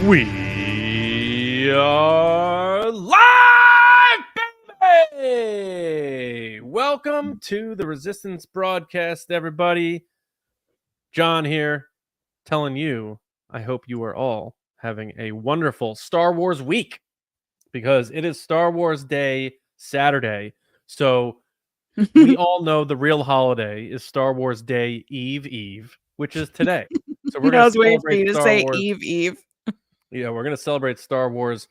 We are live, baby! Welcome to the Resistance broadcast, everybody. John here, telling you, I hope you are all having a wonderful Star Wars week, because it is Star Wars Day Saturday. So we all know the real holiday is Star Wars Day Eve, which is today. So we're going to celebrate Star Wars. Eve. Yeah, we're going to celebrate Star Wars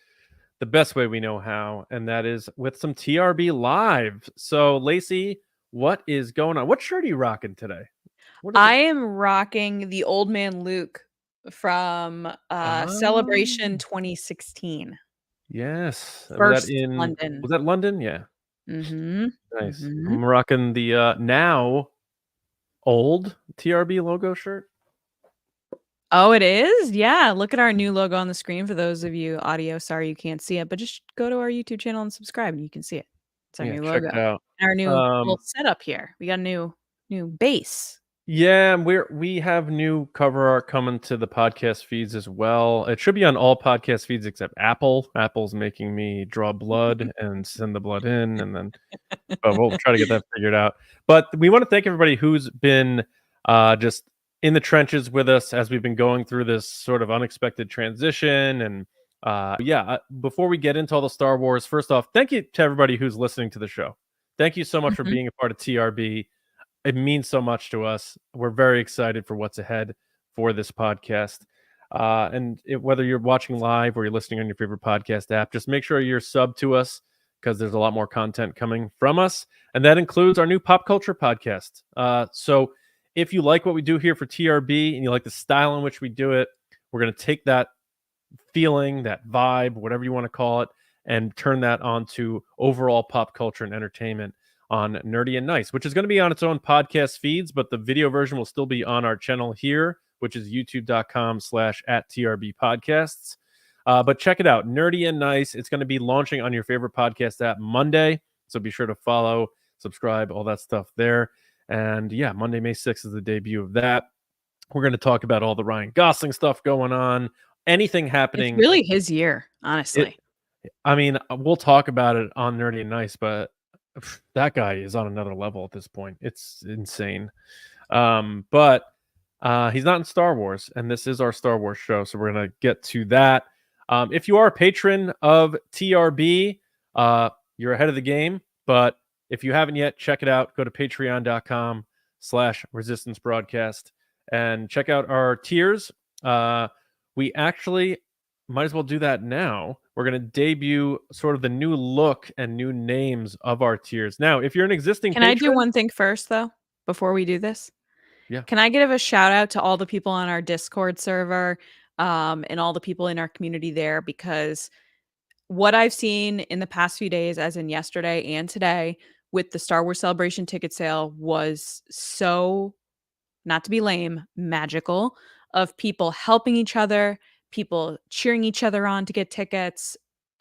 the best way we know how, and that is with some TRB live. So, Lacey, what is going on? What shirt are you rocking today? I am rocking the Old Man Luke from Celebration 2016. Yes. First London. Was that London? Yeah. Mm-hmm. Nice. Mm-hmm. I'm rocking the now old TRB logo shirt. Oh, it is? Yeah. Look at our new logo on the screen for those of you audio. Sorry you can't see it, but just go to our YouTube channel and subscribe and you can see it. It's our new logo. Check it out. Our new little setup here. We got a new base. Yeah, we have new cover art coming to the podcast feeds as well. It should be on all podcast feeds except Apple. Apple's making me draw blood and send the blood in, and then but we'll try to get that figured out. But we want to thank everybody who's been just in the trenches with us as we've been going through this sort of unexpected transition. And before we get into all the Star Wars, first off, thank you to everybody who's listening to the show. Thank you so much for being a part of TRB. It means so much to us. We're very excited for what's ahead for this podcast. Whether you're watching live or you're listening on your favorite podcast app, just make sure you're subbed to us, because there's a lot more content coming from us. And that includes our new pop culture podcast. So if you like what we do here for TRB and you like the style in which we do it, we're going to take that feeling, that vibe, whatever you want to call it, and turn that onto overall pop culture and entertainment on Nerdy and Nice, which is going to be on its own podcast feeds, but the video version will still be on our channel here, which is youtube.com/@TRBpodcasts. But check it out, Nerdy and Nice. It's going to be launching on your favorite podcast app Monday, so be sure to follow, subscribe, all that stuff there. And yeah, Monday, May 6th is the debut of that. We're going to talk about all the Ryan Gosling stuff going on, anything happening. It's really his year, honestly. We'll talk about it on Nerdy and Nice, but that guy is on another level at this point. It's insane. But he's not in Star Wars, and this is our Star Wars show, so we're going to get to that. If you are a patron of TRB, you're ahead of the game, but if you haven't yet, check it out. Go to patreon.com/resistance broadcast and check out our tiers. We actually might as well do that now. We're going to debut sort of the new look and new names of our tiers. Now, if you're an existing patron... I do one thing first, though, before we do this? Yeah. Can I give a shout out to all the people on our Discord server and all the people in our community there? Because what I've seen in the past few days, as in yesterday and today, with the Star Wars Celebration ticket sale was so, not to be lame, magical, of people helping each other, people cheering each other on to get tickets,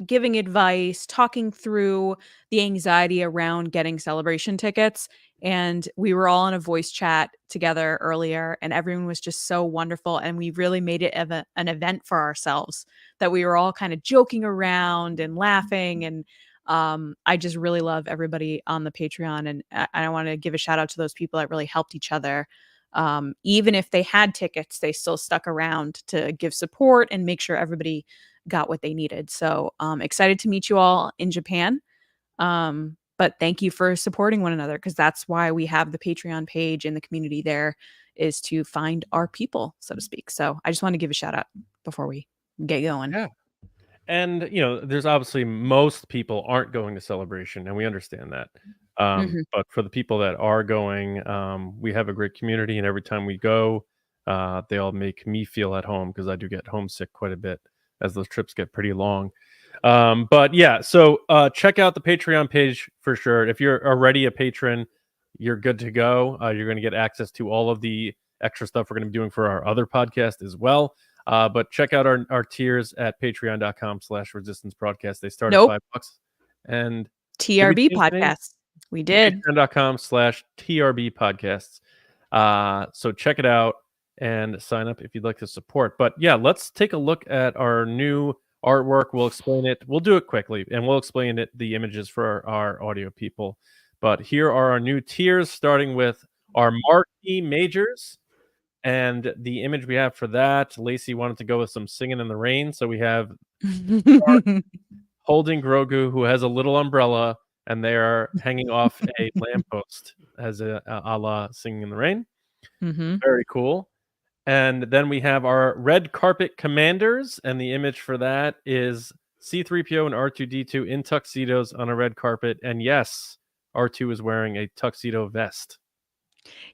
giving advice, talking through the anxiety around getting Celebration tickets. And we were all in a voice chat together earlier, and everyone was just so wonderful. And we really made it an event for ourselves, that we were all kind of joking around and laughing. And I just really love everybody on the Patreon. And I want to give a shout out to those people that really helped each other. Even if they had tickets, they still stuck around to give support and make sure everybody got what they needed. So excited to meet you all in Japan. But thank you for supporting one another, because that's why we have the Patreon page and the community there, is to find our people, so to speak. So I just want to give a shout out before we get going. Yeah. And, there's obviously most people aren't going to Celebration, and we understand that. But for the people that are going, we have a great community, and every time we go, they all make me feel at home, because I do get homesick quite a bit as those trips get pretty long. But yeah, so check out the Patreon page for sure. If you're already a patron, you're good to go. You're going to get access to all of the extra stuff we're going to be doing for our other podcast as well. But check out our tiers at patreon.com/resistance broadcast. They start at $5. And TRB podcast. We did. Patreon.com/TRB podcasts. So check it out. and sign up if you'd like to support. But yeah, let's take a look at our new artwork. We'll explain it. We'll do it quickly, and we'll explain it, the images for our audio people. But here are our new tiers, starting with our marquee majors. And the image we have for that, Lacey wanted to go with some Singing in the Rain. So we have holding Grogu, who has a little umbrella, and they are hanging off a lamppost as a la Singing in the Rain. Very cool. And then we have our red carpet commanders, and the image for that is C-3PO and R2-D2 in tuxedos on a red carpet. And yes, R2 is wearing a tuxedo vest.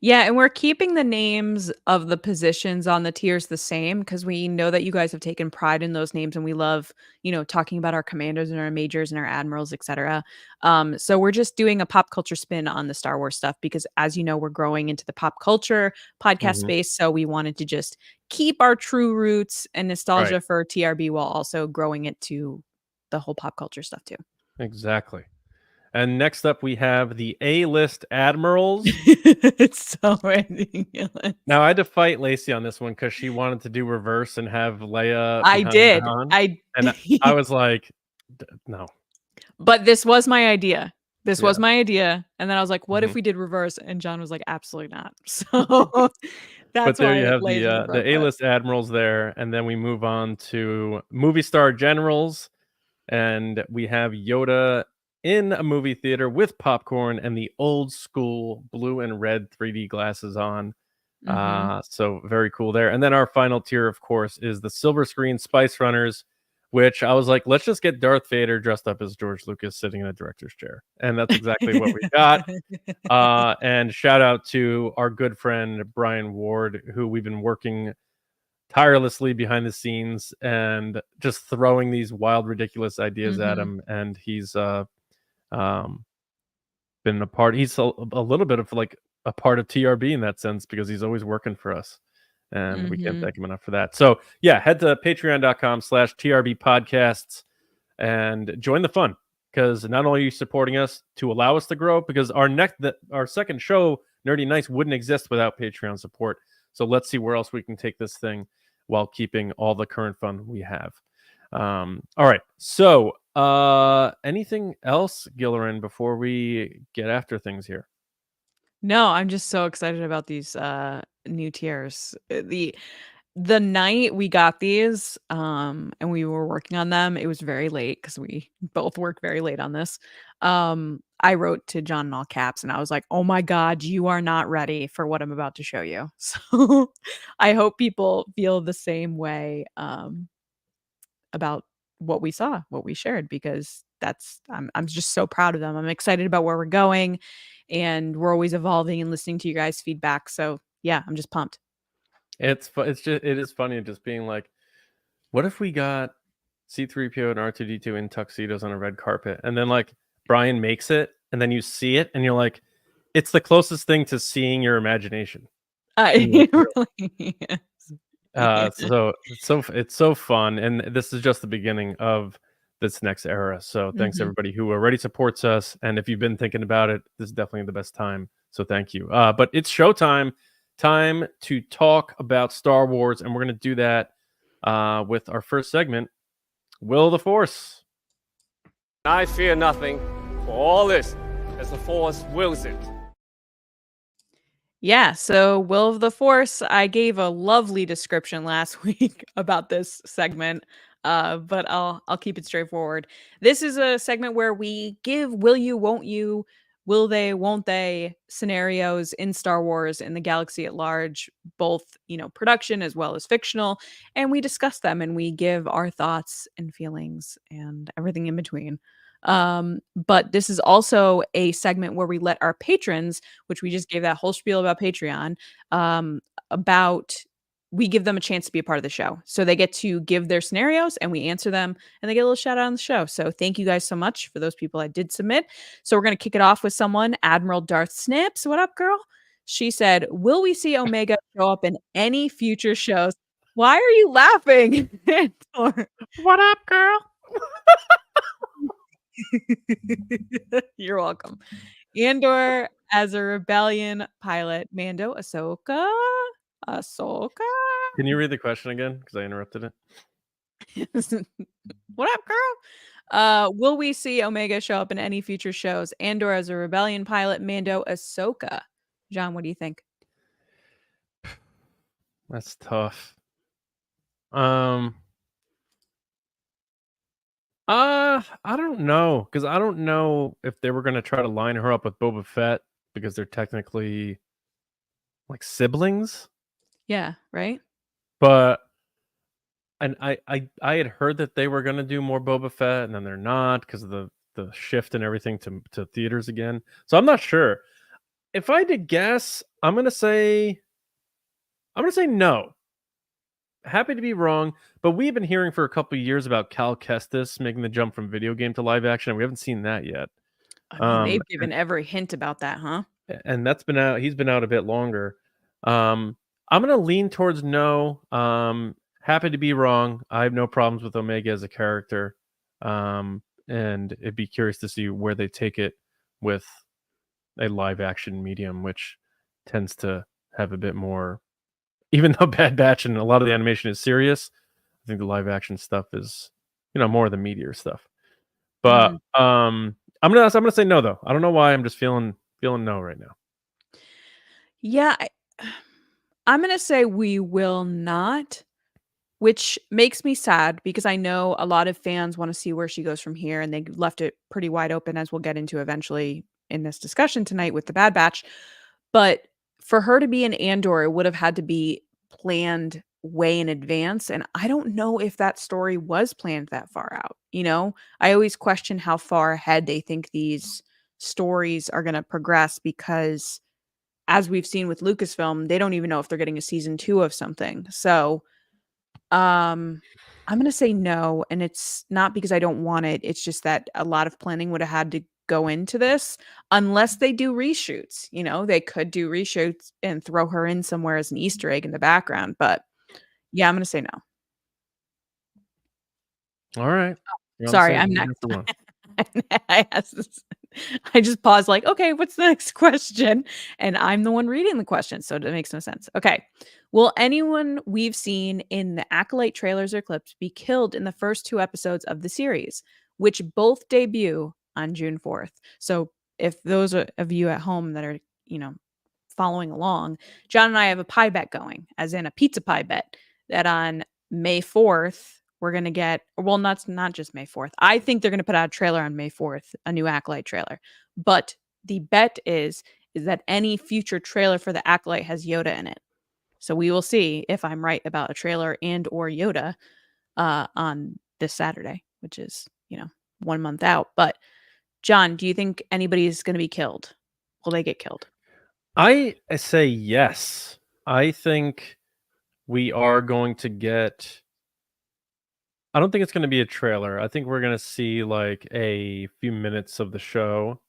Yeah, and we're keeping the names of the positions on the tiers the same because we know that you guys have taken pride in those names and we love, talking about our commanders and our majors and our admirals, etc. So we're just doing a pop culture spin on the Star Wars stuff because, as you know, we're growing into the pop culture podcast space. So we wanted to just keep our true roots and nostalgia for TRB while also growing it to the whole pop culture stuff too. Exactly. And next up, we have the A-list Admirals. It's so ridiculous. Now, I had to fight Lacey on this one because she wanted to do reverse and have Leia. I did. I was like, no. But this was my idea. Was my idea. And then I was like, what if we did reverse? And John was like, absolutely not. So that's but there why you have the A-list Admirals there. And then we move on to movie star generals. And we have Yoda in a movie theater with popcorn and the old school blue and red 3D glasses on. So very cool there. And then our final tier, of course, is the silver screen Spice Runners, which I was like, let's just get Darth Vader dressed up as George Lucas sitting in a director's chair. And that's exactly what we got. And shout out to our good friend Brian Ward, who we've been working tirelessly behind the scenes and just throwing these wild, ridiculous ideas at him. And he's been a part. He's a little bit of like a part of TRB in that sense because he's always working for us, and we can't thank him enough for that. So yeah, head to patreon.com/TRB podcasts and join the fun, because not only are you supporting us to allow us to grow, because our second show, Nerdy Nights, wouldn't exist without Patreon support. So let's see where else we can take this thing while keeping all the current fun we have. All right. So anything else, Gilleran, before we get after things here? No, I'm just so excited about these new tiers. The night we got these and we were working on them, it was very late because we both worked very late on this. I wrote to John in all caps and I was like, oh my God, you are not ready for what I'm about to show you. So I hope people feel the same way about what we saw, what we shared, because I'm just so proud of them. I'm excited about where we're going, and we're always evolving and listening to you guys' feedback. So yeah, I'm just pumped. It is funny just being like, what if we got C-3PO and R2-D2 in tuxedos on a red carpet, and then like Brian makes it, and then you see it, and you're like, it's the closest thing to seeing your imagination. It really is. So it's so fun, and this is just the beginning of this next era. So thanks everybody who already supports us, and if you've been thinking about it, this is definitely the best time. So thank you. But it's showtime, time to talk about Star Wars, and we're gonna do that with our first segment, Will of the Force. I fear nothing, for all this as the Force wills it. Yeah, so Will of the Force, I gave a lovely description last week about this segment, but I'll keep it straightforward. This is a segment where we give will you, won't you, will they, won't they scenarios in Star Wars and the galaxy at large, both, production as well as fictional, and we discuss them and we give our thoughts and feelings and everything in between. But this is also a segment where we let our patrons, which we just gave that whole spiel about Patreon, we give them a chance to be a part of the show. So they get to give their scenarios and we answer them and they get a little shout out on the show. So thank you guys so much for those people that did submit. So we're going to kick it off with someone, Admiral Darth Snips. What up, girl? She said, will we see Omega show up in any future shows? Why are you laughing? What up, girl? You're welcome. Andor as a rebellion pilot, Mando, Ahsoka. Ahsoka. Can you read the question again? Because I interrupted it. What up, girl? Will we see Omega show up in any future shows? Andor as a rebellion pilot, Mando, Ahsoka. John, what do you think? That's tough. I don't know, because I don't know if they were gonna try to line her up with Boba Fett because they're technically like siblings. Yeah, right? But and I had heard that they were gonna do more Boba Fett, and then they're not because of the shift and everything to theaters again. So I'm not sure. If I had to guess, I'm gonna say no. Happy to be wrong, but we've been hearing for a couple of years about Cal Kestis making the jump from video game to live action, and we haven't seen that yet. I mean, they've given every hint about that, huh? And that's been out. He's been out a bit longer. I'm gonna lean towards no. Happy to be wrong. I have no problems with Omega as a character, and it'd be curious to see where they take it with a live action medium, which tends to have a bit more. Even though Bad Batch and a lot of the animation is serious, I think the live action stuff is, more of the meteor stuff. But I'm gonna say no though. I don't know why. I'm just feeling no right now. Yeah, I'm gonna say we will not, which makes me sad because I know a lot of fans want to see where she goes from here, and they left it pretty wide open, as we'll get into eventually in this discussion tonight with the Bad Batch. But for her to be an Andor, it would have had to be planned way in advance, and I don't know if that story was planned that far out. I always question how far ahead they think these stories are going to progress because, as we've seen with Lucasfilm, they don't even know if they're getting a season 2 of something. So I'm going to say no, and it's not because I don't want it. It's just that a lot of planning would have had to go into this unless they do reshoots. They could do reshoots and throw her in somewhere as an Easter egg in the background. But yeah, I'm going to say no. All right. Sorry, I'm next. I just paused like, okay, what's the next question? And I'm the one reading the question, so it makes no sense. Okay. Will anyone we've seen in the Acolyte trailers or clips be killed in the first 2 episodes of the series, which both debut on June 4th? So if those of you at home that are, following along, John and I have a pie bet going, as in a pizza pie bet, that on May 4th, we're going to get, well, not just May 4th. I think they're going to put out a trailer on May 4th, a new Acolyte trailer. But the bet is that any future trailer for the Acolyte has Yoda in it. So we will see if I'm right about a trailer and or Yoda on this Saturday, which is, 1 month out. But John, do you think anybody is going to be killed? Will they get killed? I say yes. I think we are going to get. I don't think it's going to be a trailer. I think we're going to see like a few minutes of the show,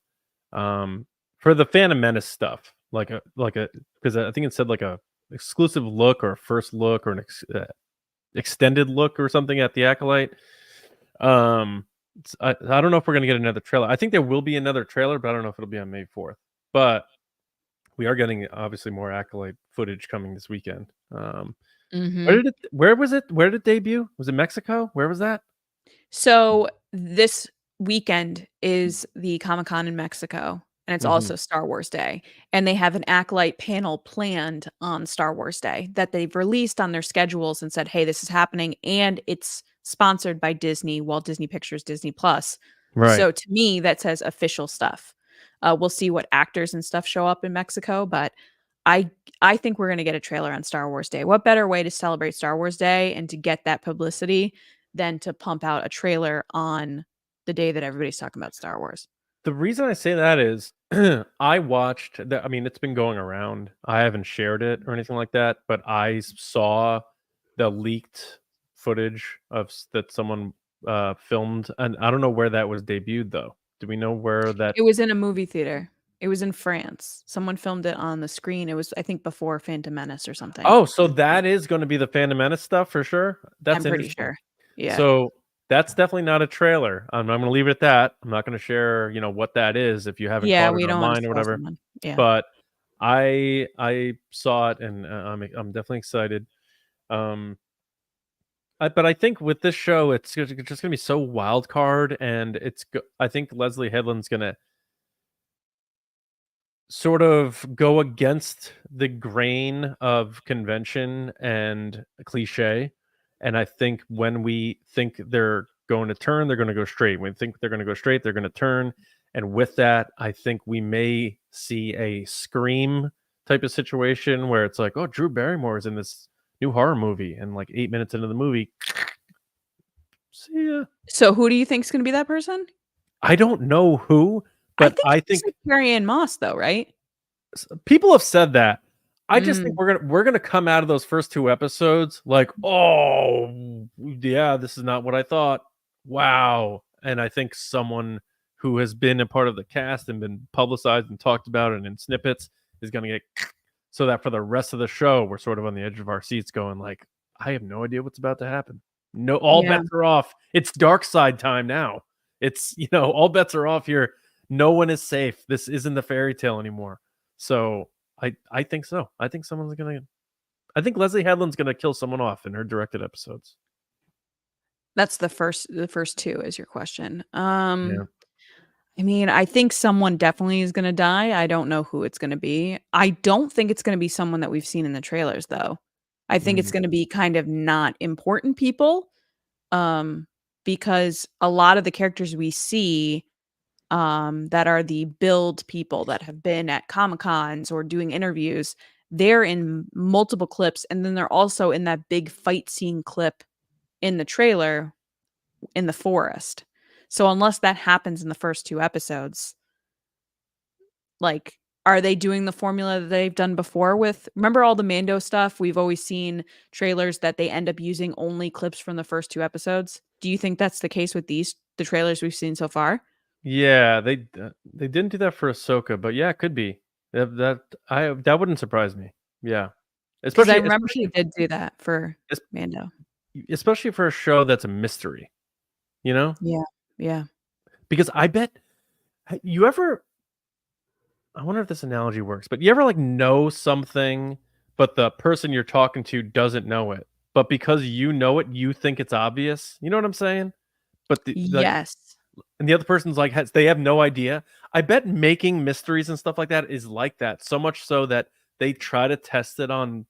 for the Phantom Menace stuff, like a because I think it said like a exclusive look or a first look or an extended look or something at the Acolyte. I don't know if we're going to get another trailer. I think there will be another trailer, but I don't know if it'll be on May 4th. But we are getting obviously more Acolyte footage coming this weekend. Where was it? Where did it debut? Was it Mexico? Where was that? So this weekend is the Comic-Con in Mexico, and it's also Star Wars Day. And they have an Acolyte panel planned on Star Wars Day that they've released on their schedules and said, hey, this is happening. And it's sponsored by Disney, Walt Disney Pictures, Disney Plus. Right. So to me, that says official stuff. We'll see what actors and stuff show up in Mexico, but I think we're going to get a trailer on Star Wars Day. What better way to celebrate Star Wars Day and to get that publicity than to pump out a trailer on the day that everybody's talking about Star Wars? The reason I say that is I watched I mean, it's been going around. I haven't shared it or anything like that, but I saw the leaked footage that someone filmed, and I don't know where that was debuted though. Do we know where that? It was in a movie theater. It was in France. Someone filmed it on the screen. It was, I think, before Phantom Menace or something. Oh, so that is going to be the Phantom Menace stuff for sure. That's I'm pretty sure. Yeah. So that's definitely not a trailer. I'm going to leave it at that. I'm not going to share, what that is if you haven't caught it online or whatever. Yeah. But I saw it, and I'm definitely excited. But I think with this show, it's just gonna be so wild card, and I think Leslie Headland's gonna sort of go against the grain of convention and cliche. And I think when we think they're going to turn, they're going to go straight. When we think they're going to go straight, they're going to turn. And with that, I think we may see a Scream type of situation where it's like, oh, Drew Barrymore is in this new horror movie, and like 8 minutes into the movie, see ya. So who do you think is going to be that person? I don't know who, but I think it's like Carrie Ann Moss, though, right? people have said that. I just think we're gonna come out of those first 2 episodes like, oh yeah, this is not what I thought. Wow. And I think someone who has been a part of the cast and been publicized and talked about it in snippets is gonna get so that for the rest of the show we're sort of on the edge of our seats going like, I have no idea what's about to happen. No, all bets are off. It's dark side time now. It's, all bets are off here. No one is safe. This isn't the fairy tale anymore. So I think so. I think I think Leslie Headland's gonna kill someone off in her directed episodes. That's the first 2 is your question. Yeah. I mean, I think someone definitely is gonna die. I don't know who it's gonna be. I don't think it's gonna be someone that we've seen in the trailers, though. I think it's gonna be kind of not important people, because a lot of the characters we see, that are the build people that have been at Comic-Cons or doing interviews, they're in multiple clips, and then they're also in that big fight scene clip in the trailer in the forest. So unless that happens in the first 2 episodes, like, are they doing the formula that they've done before with, remember all the Mando stuff? We've always seen trailers that they end up using only clips from the first 2 episodes. Do you think that's the case with the trailers we've seen so far? Yeah, they didn't do that for Ahsoka, but yeah, it could be. That wouldn't surprise me. Yeah. Because I remember they did do that for Mando. Especially for a show that's a mystery. Yeah. Yeah. Because I bet you ever, I wonder if this analogy works, but you ever like know something, but the person you're talking to doesn't know it, but because you know it, you think it's obvious. You know what I'm saying? But yes. And the other person's like, they have no idea. I bet making mysteries and stuff like that is like that. So much so that they try to test it on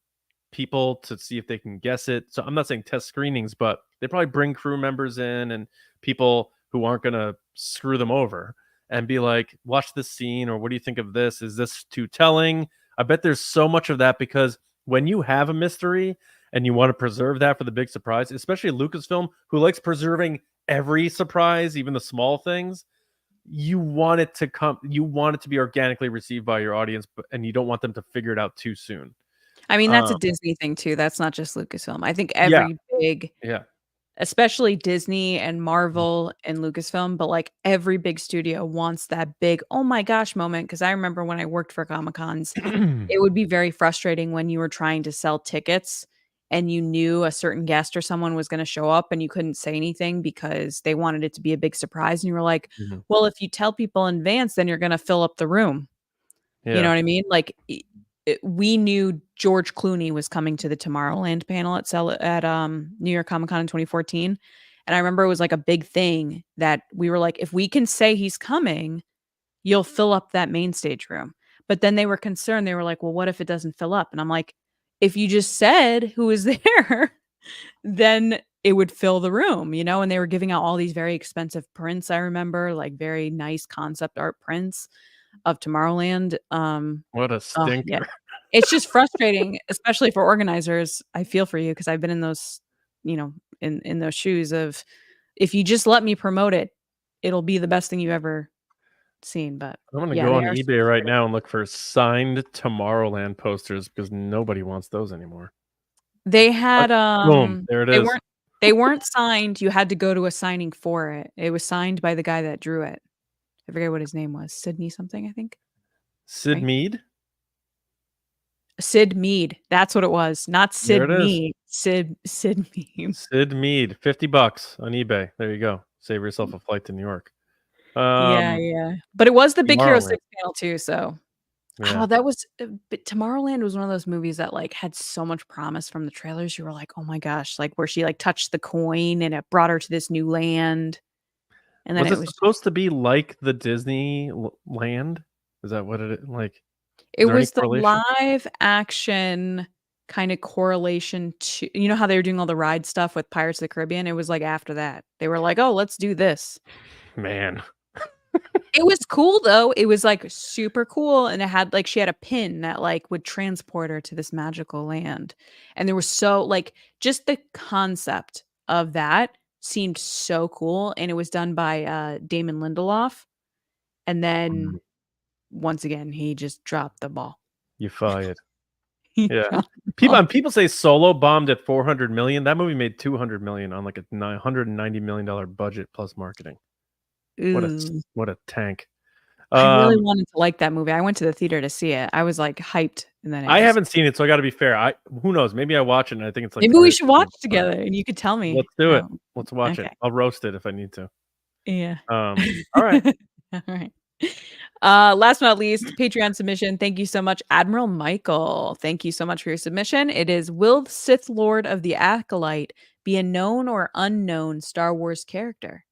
people to see if they can guess it. So I'm not saying test screenings, but they probably bring crew members in and people who aren't going to screw them over and be like, watch this scene, or what do you think of this? Is this too telling? I bet there's so much of that, because when you have a mystery and you want to preserve that for the big surprise, especially Lucasfilm, who likes preserving every surprise, even the small things, you want it to be organically received by your audience, and you don't want them to figure it out too soon. I mean, that's a Disney thing too. That's not just Lucasfilm. I think every big, especially Disney and Marvel and Lucasfilm, but like every big studio wants that big, oh my gosh moment. Because I remember when I worked for Comic-Cons, it would be very frustrating when you were trying to sell tickets and you knew a certain guest or someone was going to show up and you couldn't say anything because they wanted it to be a big surprise. And you were like, well, if you tell people in advance, then you're going to fill up the room. Yeah. You know what I mean? Like, we knew George Clooney was coming to the Tomorrowland panel at New York Comic Con in 2014. And I remember it was like a big thing that we were like, if we can say he's coming, you'll fill up that main stage room. But then they were concerned. They were like, well, what if it doesn't fill up? And I'm like, if you just said who is there, then it would fill the room, and they were giving out all these very expensive prints. I remember, like, very nice concept art prints of Tomorrowland. What a stinker. Yeah. It's just frustrating, especially for organizers. I feel for you because I've been in those, in those shoes of, if you just let me promote it, it'll be the best thing you ever seen. But I'm gonna go on eBay right now and look for signed Tomorrowland posters, because nobody wants those anymore. They had boom, there it is. They weren't signed. You had to go to a signing for it. It was signed by the guy that drew it. I forget what his name was. Sydney something, I think. Sid right? Mead? Sid Mead. That's what it was. Not Sid Mead. Sid Mead. Sid Mead. $50 on eBay. There you go. Save yourself a flight to New York. Yeah. But it was the Big Hero 6 panel too, so. Yeah. Oh, that was but Tomorrowland was one of those movies that, like, had so much promise from the trailers. You were like, "Oh my gosh," like, where she, like, touched the coin and it brought her to this new land, and then Was it it was supposed to be like the Disney land? Is that what it like? it Is there any was the correlation? live action kinda correlation to you know how they were doing all the ride stuff with Pirates of the Caribbean? It was, like, after that. They were like, "Oh, let's do this." Man. It was cool though. It was, like, super cool, and it had like, she had a pin that, like, would transport her to this magical land, and there was so like, just the concept of that seemed so cool, and it was done by, Damon Lindelof, and then, Mm, once again, he just dropped the ball. you fired. He Yeah. dropped the People ball. people say Solo bombed at 400 million. That movie made 200 million on like a $990 million budget plus marketing. Ooh. What a tank. I really Um, wanted to like that movie. I went to the theater to see it. I was, like, hyped, and then it I just haven't seen it, so I gotta be fair. Who knows? Maybe I watch it and I think it's like the maybe we greatest should movie watch of all time. together, and you could tell me Let's do it. how Let's watch it. okay. I'll roast it if I need to. Yeah. All right. All right. Last but not least, Patreon submission. Thank you so much, Admiral Michael. Thank you so much for your submission. It is, will the Sith Lord of the Acolyte be a known or unknown Star Wars character?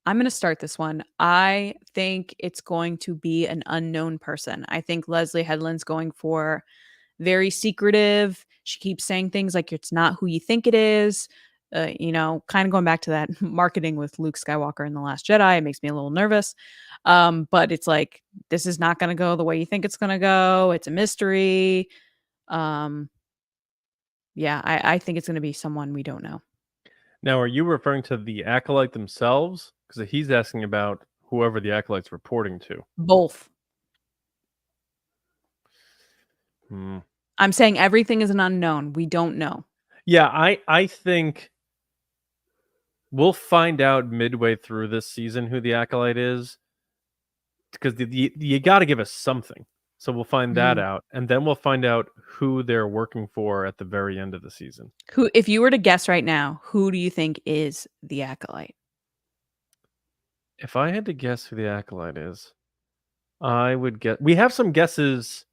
I'm going to start this one. I think it's going to be an unknown person. I think Leslie Headland's going for very secretive. She keeps saying things like it's not who you think it is. Kind of going back to that marketing with Luke Skywalker in The Last Jedi. It makes me a little nervous. But it's like, this is not going to go the way you think it's going to go. It's a mystery. Um, I think it's going to be someone we don't know. Now, are you referring to the Acolyte themselves? Because he's asking about whoever the Acolyte's reporting to. Both. Hmm. I'm saying everything is an unknown. We don't know. Yeah, I think we'll find out midway through this season who the Acolyte is, because you got to give us something. So we'll find that Mhm. out, and then we'll find out who they're working for at the very end of the season. Who, if you were to guess right now, who do you think is the Acolyte? If I had to guess who the Acolyte is, I would get. We have some guesses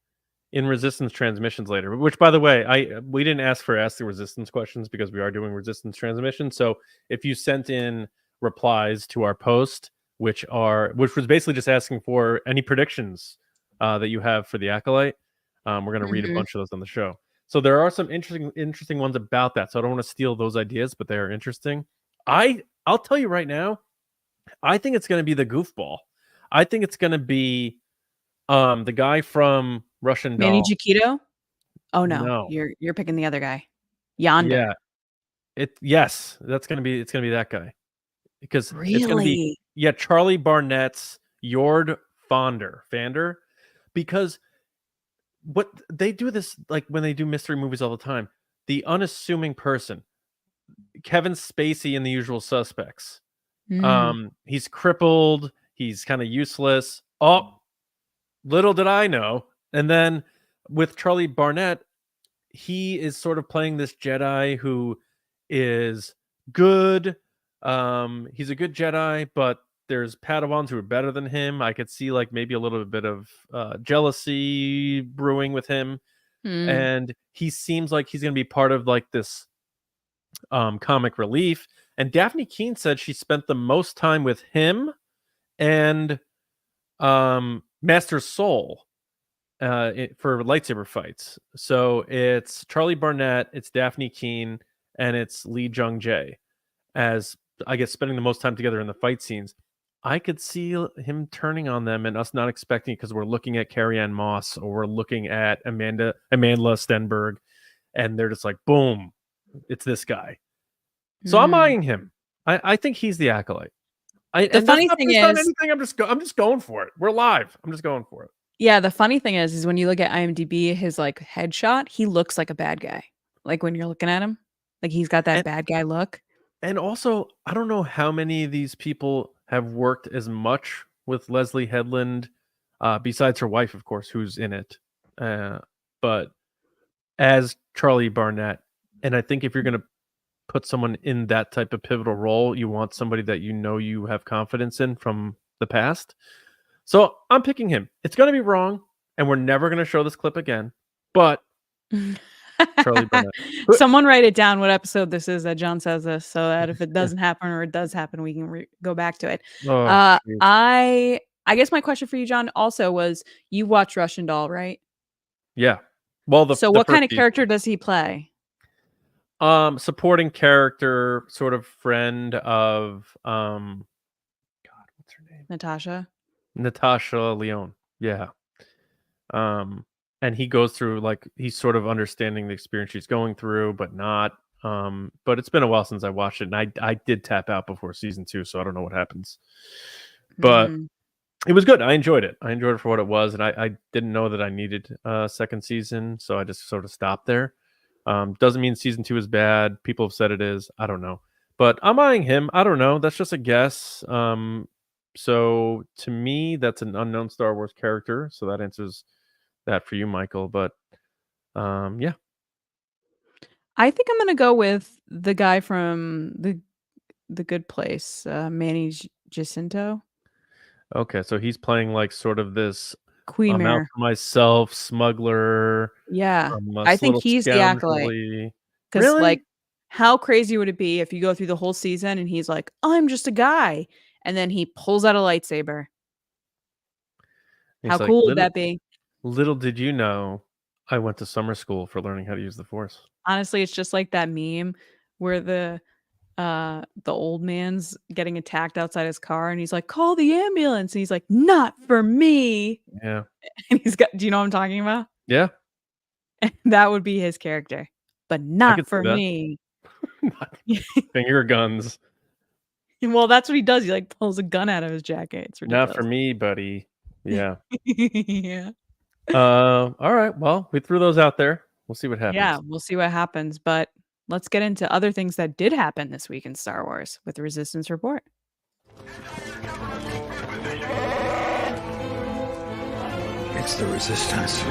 in Resistance transmissions later, which, by the way, we didn't ask the Resistance questions because we are doing Resistance transmissions. So if you sent in replies to our post, which was basically just asking for any predictions that you have for the Acolyte, we're going to read a Mhm. bunch of those on the show. So there are some interesting ones about that. So I don't want to steal those ideas, but they are interesting. I'll tell you right now, I think it's going to be the goofball. I think it's going to be the guy from Russian Manny Doll. Chiquito? Oh no, No. you're picking the other guy. Yonder. Yeah. Yes, it's gonna be that guy. Because it's gonna be Really? Charlie Barnett's Jord Fander. Because what they do this, like, when they do mystery movies all the time, the unassuming person, Kevin Spacey in The Usual Suspects. Mm. He's crippled, he's kind of useless. Oh, little did I know. And then with Charlie Barnett, he is sort of playing this Jedi who is good. He's a good Jedi, but there's Padawans who are better than him. I could see like maybe a little bit of jealousy brewing with him, Mm. and he seems like he's going to be part of like this comic relief. And Daphne Keene said she spent the most time with him and Master Soul for lightsaber fights. So it's Charlie Barnett, it's Daphne Keene, and it's Lee Jung Jae as, I guess, spending the most time together in the fight scenes. I could see him turning on them and us not expecting it because we're looking at Carrie-Anne Moss or we're looking at Amanda Stenberg, and they're just like, boom, it's this guy. So I'm Mm. eyeing him. I think he's the Acolyte. The And that's funny not thing based on is anything. I'm just going for it. We're live. I'm just going for it. yeah, the funny thing is when you look at IMDb, his, like, headshot, he looks like a bad guy. Like, when you're looking at him, like, he's got that And bad guy look. And also, I don't know how many of these people have worked as much with Leslie Headland, besides her wife, of course, who's in it, but as Charlie Barnett. And I think if you're going to put someone in that type of pivotal role, you want somebody that you have confidence in from the past. So I'm picking him. It's going to be wrong. and we're never gonna show this clip again, but Charlie Burnett. Someone write it down what episode this is that John says this, so that if it doesn't happen or it does happen, we can go back to it. Oh, shoot. I guess my question for you, John, also was you watch Russian Doll, right? Yeah. Well, so what kind of character does he play? Supporting character, sort of friend of God, what's her name? Natasha Lyonne. Yeah. And he goes through, like, he's sort of understanding the experience she's going through, but not. But it's been a while since I watched it, and I did tap out before season 2, so I don't know what happens. But it was good. I enjoyed it. I enjoyed it for what it was, and I didn't know that I needed a second season, so I just sort of stopped there. Doesn't mean season 2 is bad. People have said it is. I don't know. But I'm eyeing him. I don't know. That's just a guess. So to me, that's an unknown Star Wars character. So that answers that for you, Michael. But yeah. I think I'm gonna go with the guy from the Good Place, Manny Jacinto. Okay, so he's playing like sort of this Queen I'm out for myself, smuggler. Yeah, I think he's the Acolyte. Because Really? like, how crazy would it be if you go through the whole season and he's like, I'm just a guy, and then he pulls out a lightsaber? He's How like, cool would that be? Little did you know, I went to summer school for learning how to use the Force. Honestly, it's just like that meme where the old man's getting attacked outside his car and he's like, call the ambulance, and he's like, not for me. Yeah. And he's got, do you know what I'm talking about? Yeah. That would be his character, but not for me. Finger guns. Well, that's what he does. He like pulls a gun out of his jacket. It's ridiculous. Not for me, buddy. Yeah. Yeah. All right. Well, we threw those out there. We'll see what happens. Yeah, we'll see what happens. But let's get into other things that did happen this week in Star Wars with the Resistance Report. It's the Resistance.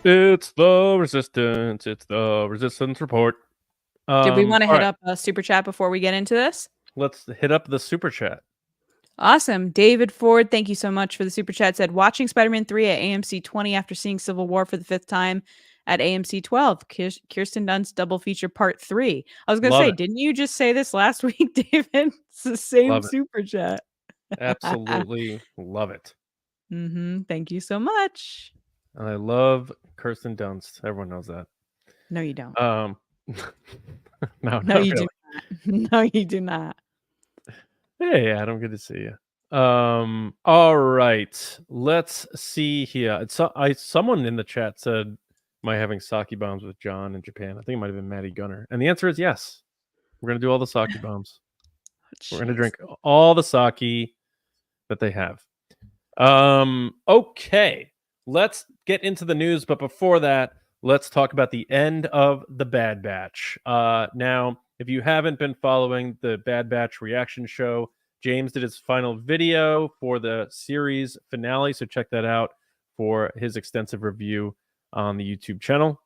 It's the Resistance. It's the Resistance Report. Did we want to hit up a super chat before we get into this? Let's hit up the super chat. Awesome. David Ford, thank you so much for the super chat. Said, watching Spider-Man 3 at AMC 20 after seeing Civil War for the 5th time at AMC 12. Kirsten Dunst's double feature part 3. I was going to say, didn't you just say this last week, David? It's the same super chat. Absolutely love it. Thank you so much. And I love Kirsten Dunst. Everyone knows that. No, you don't. No, you do not. No, you do not. Hey, Adam, good to see you. All right, let's see here. Someone in the chat said, "Am I having sake bombs with John in Japan?" I think it might have been Maddie Gunner, and the answer is yes. We're gonna do all the sake bombs. We're gonna drink all the sake that they have. Okay, let's get into the news, but before that, let's talk about the end of the Bad Batch. Now, if you haven't been following the Bad Batch reaction show, James did his final video for the series finale, so check that out for his extensive review on the YouTube channel.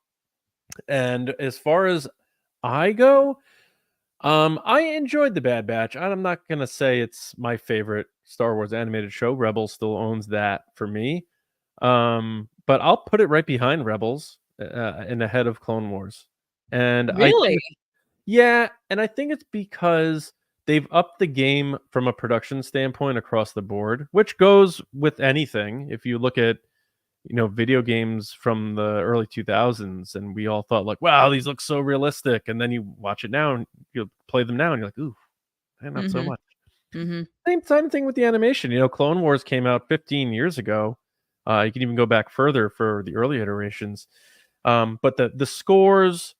And as far as I go, I enjoyed the Bad Batch. I'm not going to say it's my favorite Star Wars animated show. Rebels still owns that for me. But I'll put it right behind Rebels and ahead of Clone Wars. And really? Yeah, and I think it's because they've upped the game from a production standpoint across the board, which goes with anything. If you look at, video games from the early 2000s, and we all thought like, wow, these look so realistic. And then you watch it now and you play them now and you're like, ooh, not so much. Same thing with the animation. Clone Wars came out 15 years ago. You can even go back further for the early iterations. But the scores,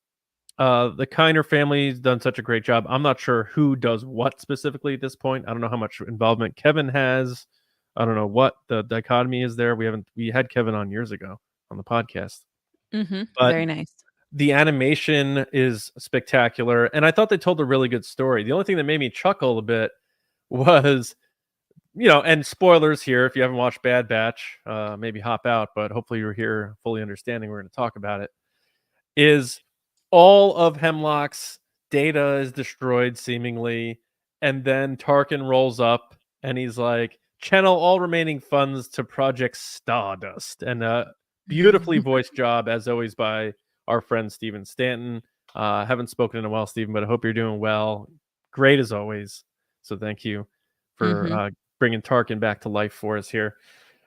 the Kiner family's done such a great job. I'm not sure who does what specifically at this point. I don't know how much involvement Kevin has. I don't know what the dichotomy is there. We had Kevin on years ago on the podcast. But very nice. The animation is spectacular, and I thought they told a really good story. The only thing that made me chuckle a bit was, and spoilers here, if you haven't watched Bad Batch, maybe hop out, but hopefully you're here fully understanding. We're going to talk about it. Is all of Hemlock's data is destroyed seemingly, and then Tarkin rolls up and he's like, channel all remaining funds to Project Stardust. And beautifully voiced job, as always, by our friend Steven Stanton. Haven't spoken in a while, Steven, but I hope you're doing well. Great as always. So thank you for bringing Tarkin back to life for us here.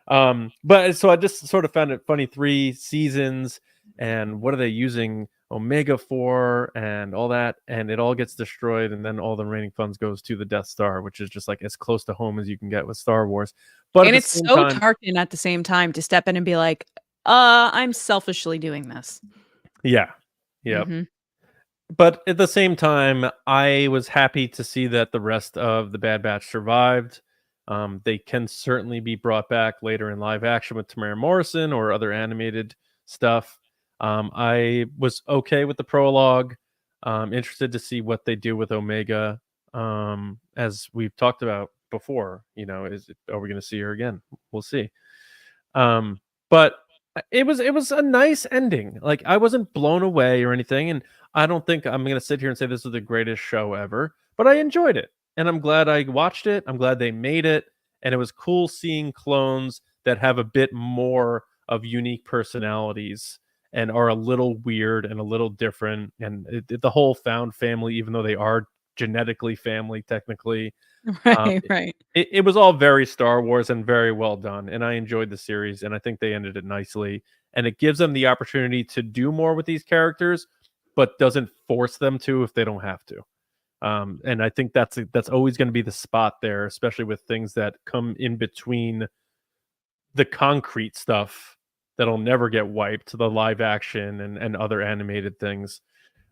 But so I just sort of found it funny, 3 seasons, and what are they using Omega for and all that, and it all gets destroyed, and then all the remaining funds goes to the Death Star, which is just like as close to home as you can get with Star Wars. But and it's so Tarkin at the same time to step in and be like, I'm selfishly doing this. Yeah. But at the same time, I was happy to see that the rest of the Bad Batch survived. They can certainly be brought back later in live action with Tamara Morrison or other animated stuff. I was okay with the prologue. Interested to see what they do with Omega. As we've talked about before, are we going to see her again? We'll see. But it was a nice ending. Like, I wasn't blown away or anything, and I don't think I'm going to sit here and say this is the greatest show ever, but I enjoyed it. And I'm glad I watched it. I'm glad they made it. And it was cool seeing clones that have a bit more of unique personalities and are a little weird and a little different. And the whole found family, even though they are genetically family, technically. Right. It was all very Star Wars and very well done. And I enjoyed the series, and I think they ended it nicely. And it gives them the opportunity to do more with these characters, but doesn't force them to if they don't have to. And I think that's always going to be the spot there, especially with things that come in between the concrete stuff that'll never get wiped, the live action and other animated things.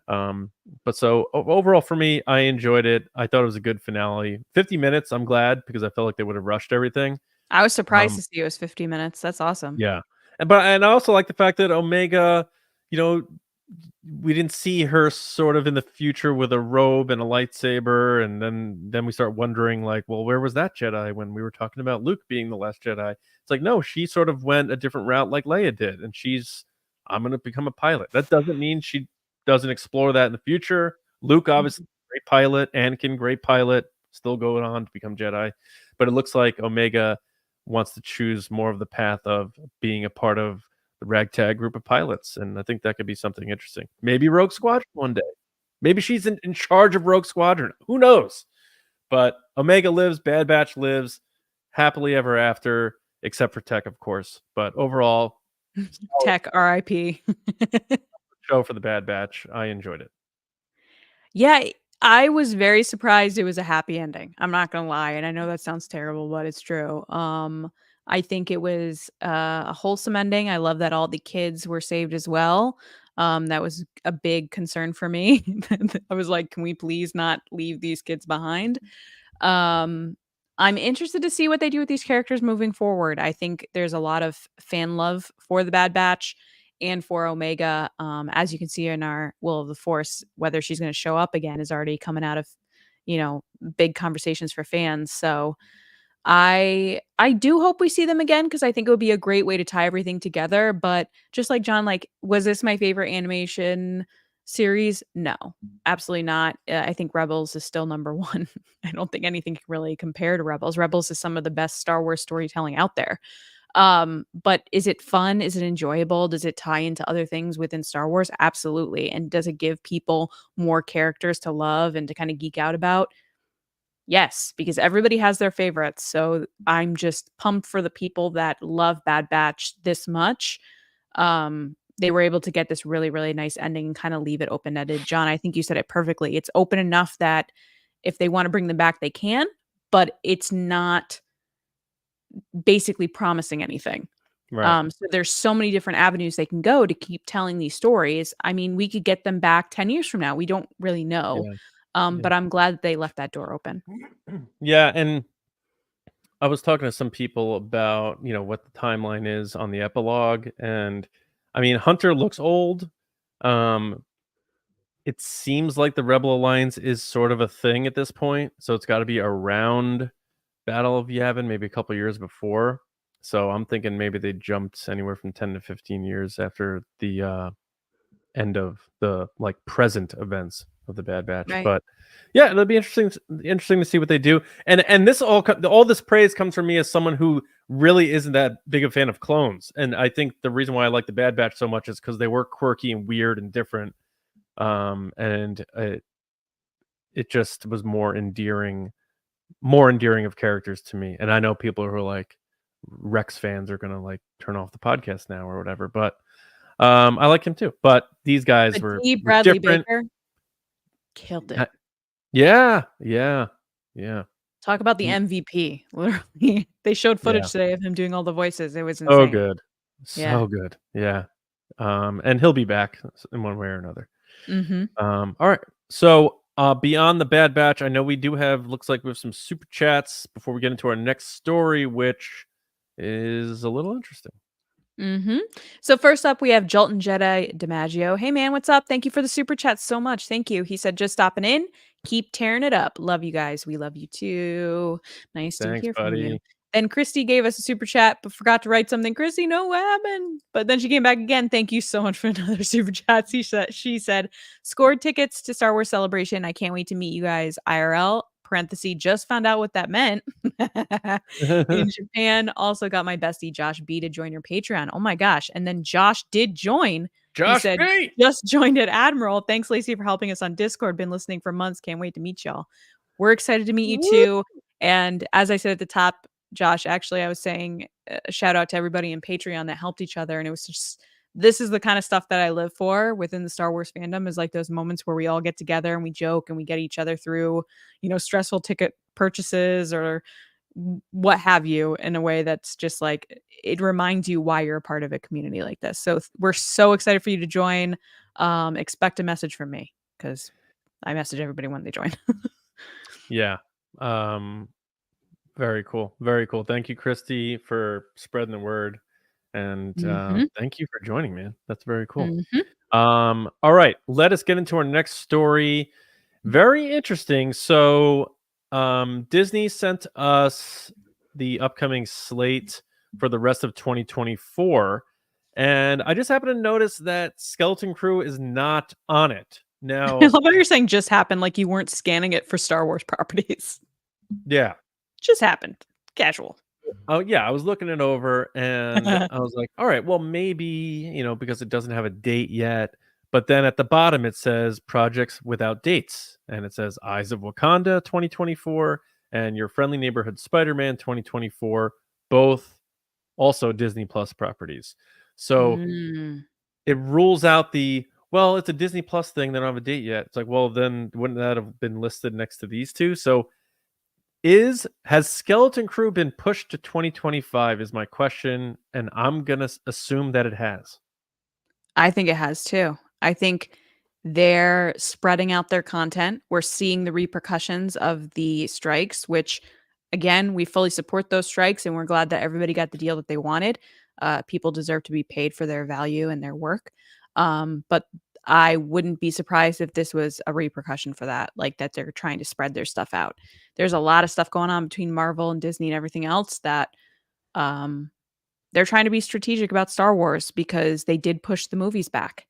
But so overall for me, I enjoyed it. I thought it was a good finale. 50 minutes, I'm glad, because I felt like they would have rushed everything. I was surprised to see it was 50 minutes. That's awesome. Yeah. And I also like the fact that Omega, we didn't see her sort of in the future with a robe and a lightsaber, and then we start wondering, like, well, where was that Jedi when we were talking about Luke being the last Jedi? It's like, no, she sort of went a different route like Leia did, and I'm going to become a pilot. That doesn't mean she doesn't explore that in the future. Luke, obviously, great pilot. Anakin, great pilot, still going on to become Jedi. But it looks like Omega wants to choose more of the path of being a part of the ragtag group of pilots, and I think that could be something interesting. Maybe Rogue Squadron one day. Maybe she's in charge of Rogue Squadron. Who knows? But Omega lives, Bad Batch lives, happily ever after, except for Tech, of course. But overall, Tech, R.I.P. show for the Bad Batch. I enjoyed it. Yeah, I was very surprised it was a happy ending. I'm not gonna lie, and I know that sounds terrible, but it's true. I think it was a wholesome ending. I love that all the kids were saved as well. That was a big concern for me. I was like, can we please not leave these kids behind? I'm interested to see what they do with these characters moving forward. I think there's a lot of fan love for the Bad Batch and for Omega. As you can see in our Will of the Force, whether she's going to show up again is already coming out of, big conversations for fans. So I do hope we see them again, because I think it would be a great way to tie everything together. But just like John, like, was this my favorite animation series? No, absolutely not. I think Rebels is still number one. I don't think anything can really compare to Rebels. Rebels is some of the best Star Wars storytelling out there. But is it fun? Is it enjoyable? Does it tie into other things within Star Wars? Absolutely. And does it give people more characters to love and to kind of geek out about? Yes, because everybody has their favorites. So I'm just pumped for the people that love Bad Batch this much. They were able to get this really, really nice ending and kind of leave it open-ended. John, I think you said it perfectly. It's open enough that if they want to bring them back, they can, but it's not basically promising anything. Right. So there's so many different avenues they can go to keep telling these stories. I mean, we could get them back 10 years from now. We don't really know. Yeah. But I'm glad that they left that door open. Yeah, and I was talking to some people about, what the timeline is on the epilogue, and I mean, Hunter looks old. It seems like the Rebel Alliance is sort of a thing at this point, so it's got to be around Battle of Yavin, maybe a couple years before. So I'm thinking maybe they jumped anywhere from 10 to 15 years after the end of the present events of the Bad Batch. Right. But yeah, it'll be interesting to see what they do. And this all this praise comes from me as someone who really isn't that big a fan of clones. And I think the reason why I like the Bad Batch so much is because they were quirky and weird and different. And it just was more endearing of characters to me. And I know people who are like Rex fans are gonna like turn off the podcast now or whatever, but I like him too. But these guys were Bradley different. Baker killed it. Yeah. Talk about the MVP. Literally, they showed footage today of him doing all the voices. It was insane. So good. Yeah. So good. Yeah. And he'll be back in one way or another. All right. So beyond the Bad Batch, I know we do have, looks like we have some super chats before we get into our next story, which is a little interesting. So first up, we have Jolton Jedi DiMaggio. Hey man, what's up? Thank you for the super chat so much. Thank you. He said, just stopping in. Keep tearing it up. Love you guys. We love you too. Nice Thanks, to hear buddy. from you. Then Christy gave us a super chat, but forgot to write something. Christy, no, what happened? But then she came back again. Thank you so much for another super chat. She said, scored tickets to Star Wars Celebration. I can't wait to meet you guys IRL. Parenthesis, just found out what that meant. In Japan, also got my bestie Josh B to join your Patreon. Oh my gosh. And then Josh did join. Josh he said, B! just joined at Admiral. Thanks, Lacey, for helping us on Discord. Been listening for months. Can't wait to meet y'all. We're excited to meet you too. And as I said at the top, Josh, actually, I was saying a shout out to everybody in Patreon that helped each other. And it was just, this is the kind of stuff that I live for within the Star Wars fandom, is like those moments where we all get together and we joke and we get each other through, stressful ticket purchases or what have you, in a way that's just like, it reminds you why you're a part of a community like this. So we're so excited for you to join. Expect a message from me, because I message everybody when they join. Yeah. Very cool. Very cool. Thank you, Christy, for spreading the word. And thank you for joining, man. That's very cool. All right. Let us get into our next story. Very interesting. So Disney sent us the upcoming slate for the rest of 2024. And I just happened to notice that Skeleton Crew is not on it. Now, I love how you're saying just happened, like you weren't scanning it for Star Wars properties. Yeah. Just happened. Casual. Oh yeah, I was looking it over and I was like, all right, well maybe, because it doesn't have a date yet. But then at the bottom it says projects without dates, and it says Eyes of Wakanda 2024 and Your Friendly Neighborhood Spider-Man 2024, both also Disney Plus properties. So it rules out it's a Disney Plus thing, they don't have a date yet. It's like, well, then wouldn't that have been listed next to these two? So has Skeleton Crew been pushed to 2025 is my question, and I'm going to assume that it has. I think it has too. I think they're spreading out their content. We're seeing the repercussions of the strikes, which, again, we fully support those strikes, and we're glad that everybody got the deal that they wanted. People deserve to be paid for their value and their work. But I wouldn't be surprised if this was a repercussion for that, like that they're trying to spread their stuff out. There's a lot of stuff going on between Marvel and Disney and everything else that they're trying to be strategic about Star Wars, because they did push the movies back.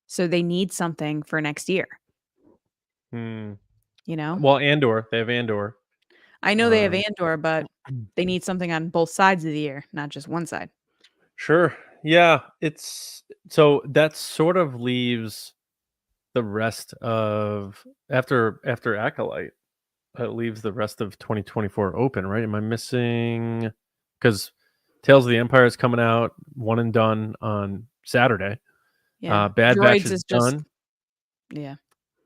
So they need something for next year. Well, Andor. They have Andor. I know they have Andor, but they need something on both sides of the year, not just one side. Sure. Yeah. So that sort of leaves the rest of after Acolyte. It leaves the rest of 2024 open, right? Am I missing? Because Tales of the Empire is coming out, one and done on Saturday. Yeah. Bad Droids Batch is just done. Yeah.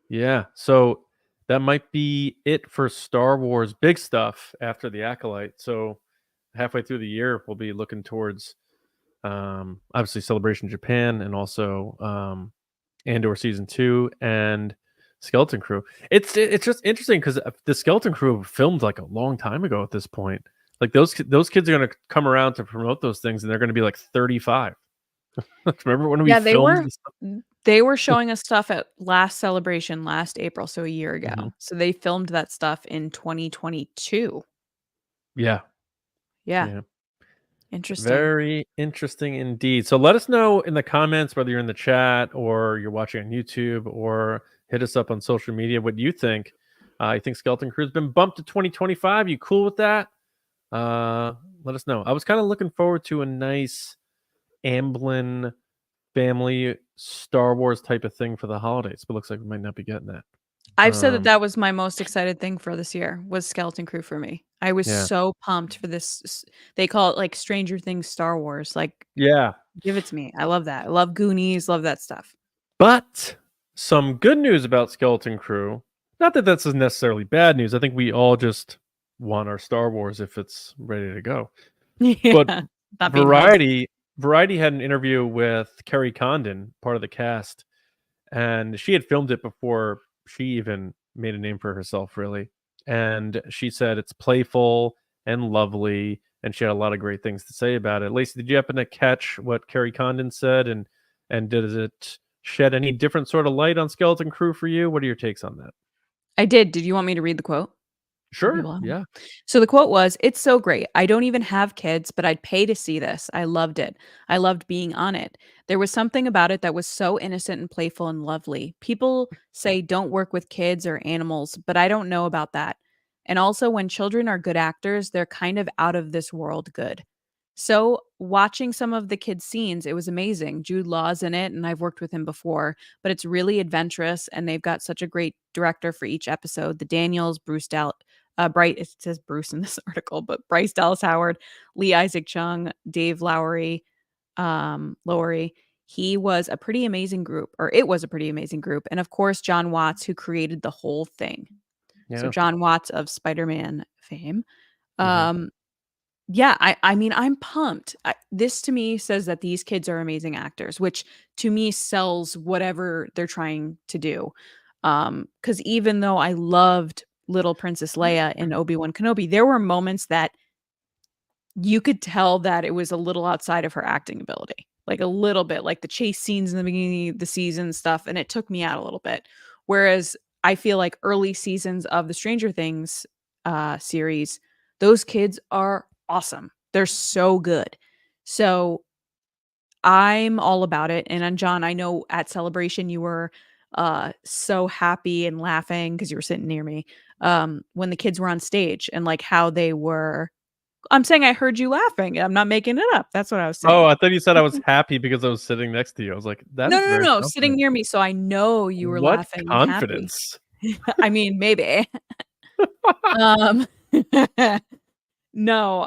Yeah. So that might be it for Star Wars big stuff after the Acolyte. So halfway through the year, we'll be looking towards obviously Celebration Japan, and also Andor Season 2 and Skeleton Crew. It's just interesting because the Skeleton Crew filmed like a long time ago at this point. Like those kids are going to come around to promote those things, and they're going to be like 35. Remember when we filmed this stuff? They were showing us stuff at last Celebration last April, so a year ago. So they filmed that stuff in 2022. Yeah. Interesting. Very interesting indeed. So let us know in the comments whether you're in the chat or you're watching on YouTube, or Hit us up on social media. What do you think? You think Skeleton Crew's been bumped to 2025? You cool with that? Let us know. I was kind of looking forward to a nice Amblin family Star Wars type of thing for the holidays, but looks like we might not be getting that. I've said that was my most excited thing for this year was Skeleton Crew for me. I was Yeah. so pumped for this. They call it like Stranger Things Star Wars. Like, Yeah. give it to me. I love that. I love Goonies. Love that stuff. But some good news about Skeleton Crew. Not that that's necessarily bad news. I think we all just want our Star Wars if it's ready to go. Yeah, But Variety had an interview with Kerry Condon, part of the cast, and she had filmed it before she even made a name for herself, really. And she said it's playful and lovely, and she had a lot of great things to say about it. Lacey, did you happen to catch what Kerry Condon said, and did it shed any different sort of light on Skeleton Crew for you? What are your takes on that? I did. Did you want me to read the quote? Sure. Yeah. So the quote was, "It's so great. I don't even have kids, but I'd pay to see this. I loved it. I loved being on it. There was something about it that was so innocent and playful and lovely. People say don't work with kids or animals, but I don't know about that. And also when children are good actors, they're kind of out of this world good. So watching some of the kids' scenes, it was amazing. Jude Law's in it, and I've worked with him before, but it's really adventurous, and they've got such a great director for each episode. The Daniels, Bright, it says Bruce in this article, but Bryce Dallas Howard, Lee Isaac Chung, Dave Lowery. He was a pretty amazing group, or it was a pretty amazing group. And of course, John Watts, who created the whole thing. Yeah. So John Watts of Spider-Man fame. Mhm. Yeah, I mean, I'm pumped. This to me says that these kids are amazing actors, which to me sells whatever they're trying to do. Because even though I loved little Princess Leia in Obi-Wan Kenobi, there were moments that you could tell that it was a little outside of her acting ability, like a little bit, like the chase scenes in the beginning of the season stuff, and it took me out a little bit. Whereas I feel like early seasons of the Stranger Things series, those kids are awesome. They're so good. So I'm all about it. And John, I know at Celebration you were so happy and laughing because you were sitting near me when the kids were on stage and like how they were. I'm saying I heard you laughing. I'm not making it up. That's what I was saying. Oh, I thought you said I was happy because I was sitting next to you. I was like, that is No, very sitting confident. near me, so I know you were What laughing. confidence? And happy. I mean, maybe. No,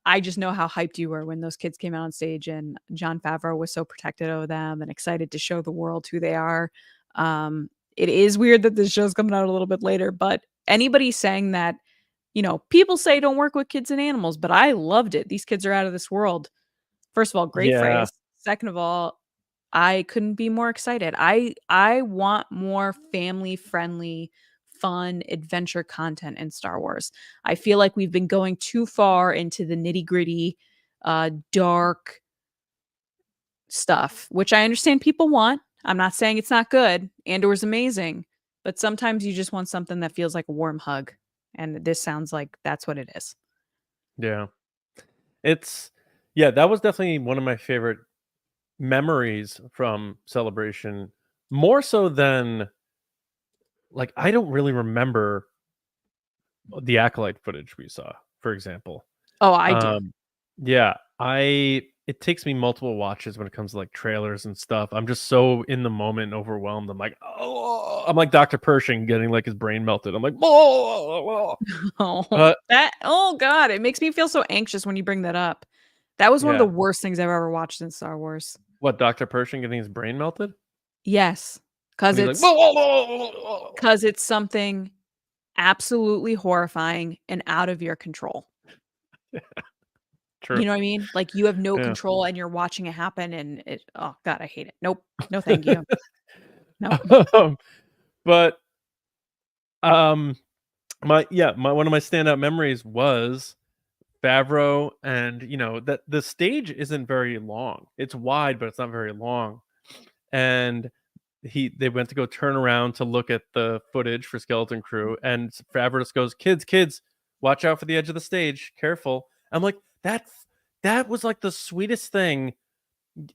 I just know how hyped you were when those kids came out on stage, and Jon Favreau was so protective of them and excited to show the world who they are. It is weird that this show's coming out a little bit later, but anybody saying that, you know, people say don't work with kids and animals, but I loved it. These kids are out of this world. First of all, great Yeah. phrase. Second of all, I couldn't be more excited. I want more family-friendly, fun adventure content in Star Wars. I feel like we've been going too far into the nitty-gritty, dark stuff, which I understand people want. I'm not saying it's not good. Andor's amazing, but sometimes you just want something that feels like a warm hug, and this sounds like that's what it is. Yeah. That was definitely one of my favorite memories from Celebration. More so than, like, I don't really remember the Acolyte footage we saw, for example. Oh, I do. Yeah, it takes me multiple watches when it comes to like trailers and stuff. I'm just so in the moment, and overwhelmed. I'm like, oh, I'm like Dr. Pershing getting like his brain melted. I'm like, oh, Oh God, it makes me feel so anxious when you bring that up. That was one of yeah. the worst things I've ever watched in Star Wars. What, Dr. Pershing getting his brain melted? Yes, because When he's like, it's something absolutely horrifying and out of your control. true. You know what I mean? Like you have no Yeah. control and you're watching it happen and it, oh God, I hate it. Nope. No, thank you. No. But one of my standout memories was Favreau, and you know that the stage isn't very long. It's wide, but it's not very long. And they went to go turn around to look at the footage for Skeleton Crew, and Favreau just goes, kids, watch out for the edge of the stage, careful. I'm like, that was like the sweetest thing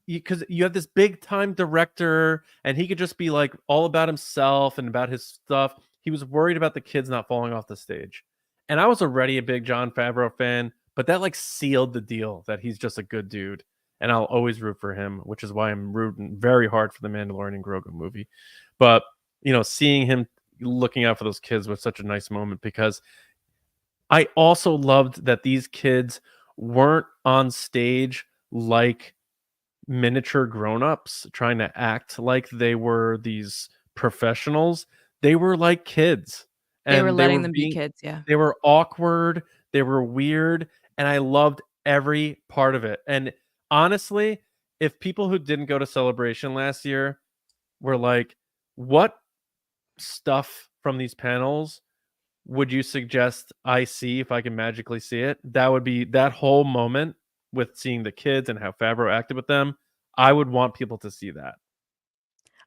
because you have this big time director and he could just be like all about himself and about his stuff. He was worried about the kids not falling off the stage. And I was already a big Jon Favreau fan, but that like sealed the deal that he's just a good dude. And I'll always root for him, which is why I'm rooting very hard for the Mandalorian and Grogu movie. But, seeing him looking out for those kids was such a nice moment, because I also loved that these kids weren't on stage like miniature grown-ups trying to act like they were these professionals. They were like kids. They were And letting them be kids, yeah. They were awkward, they were weird, and I loved every part of it. And honestly, if people who didn't go to Celebration last year were like, what stuff from these panels would you suggest I see if I can magically see it? That would be that whole moment with seeing the kids and how Favreau acted with them. I would want people to see that.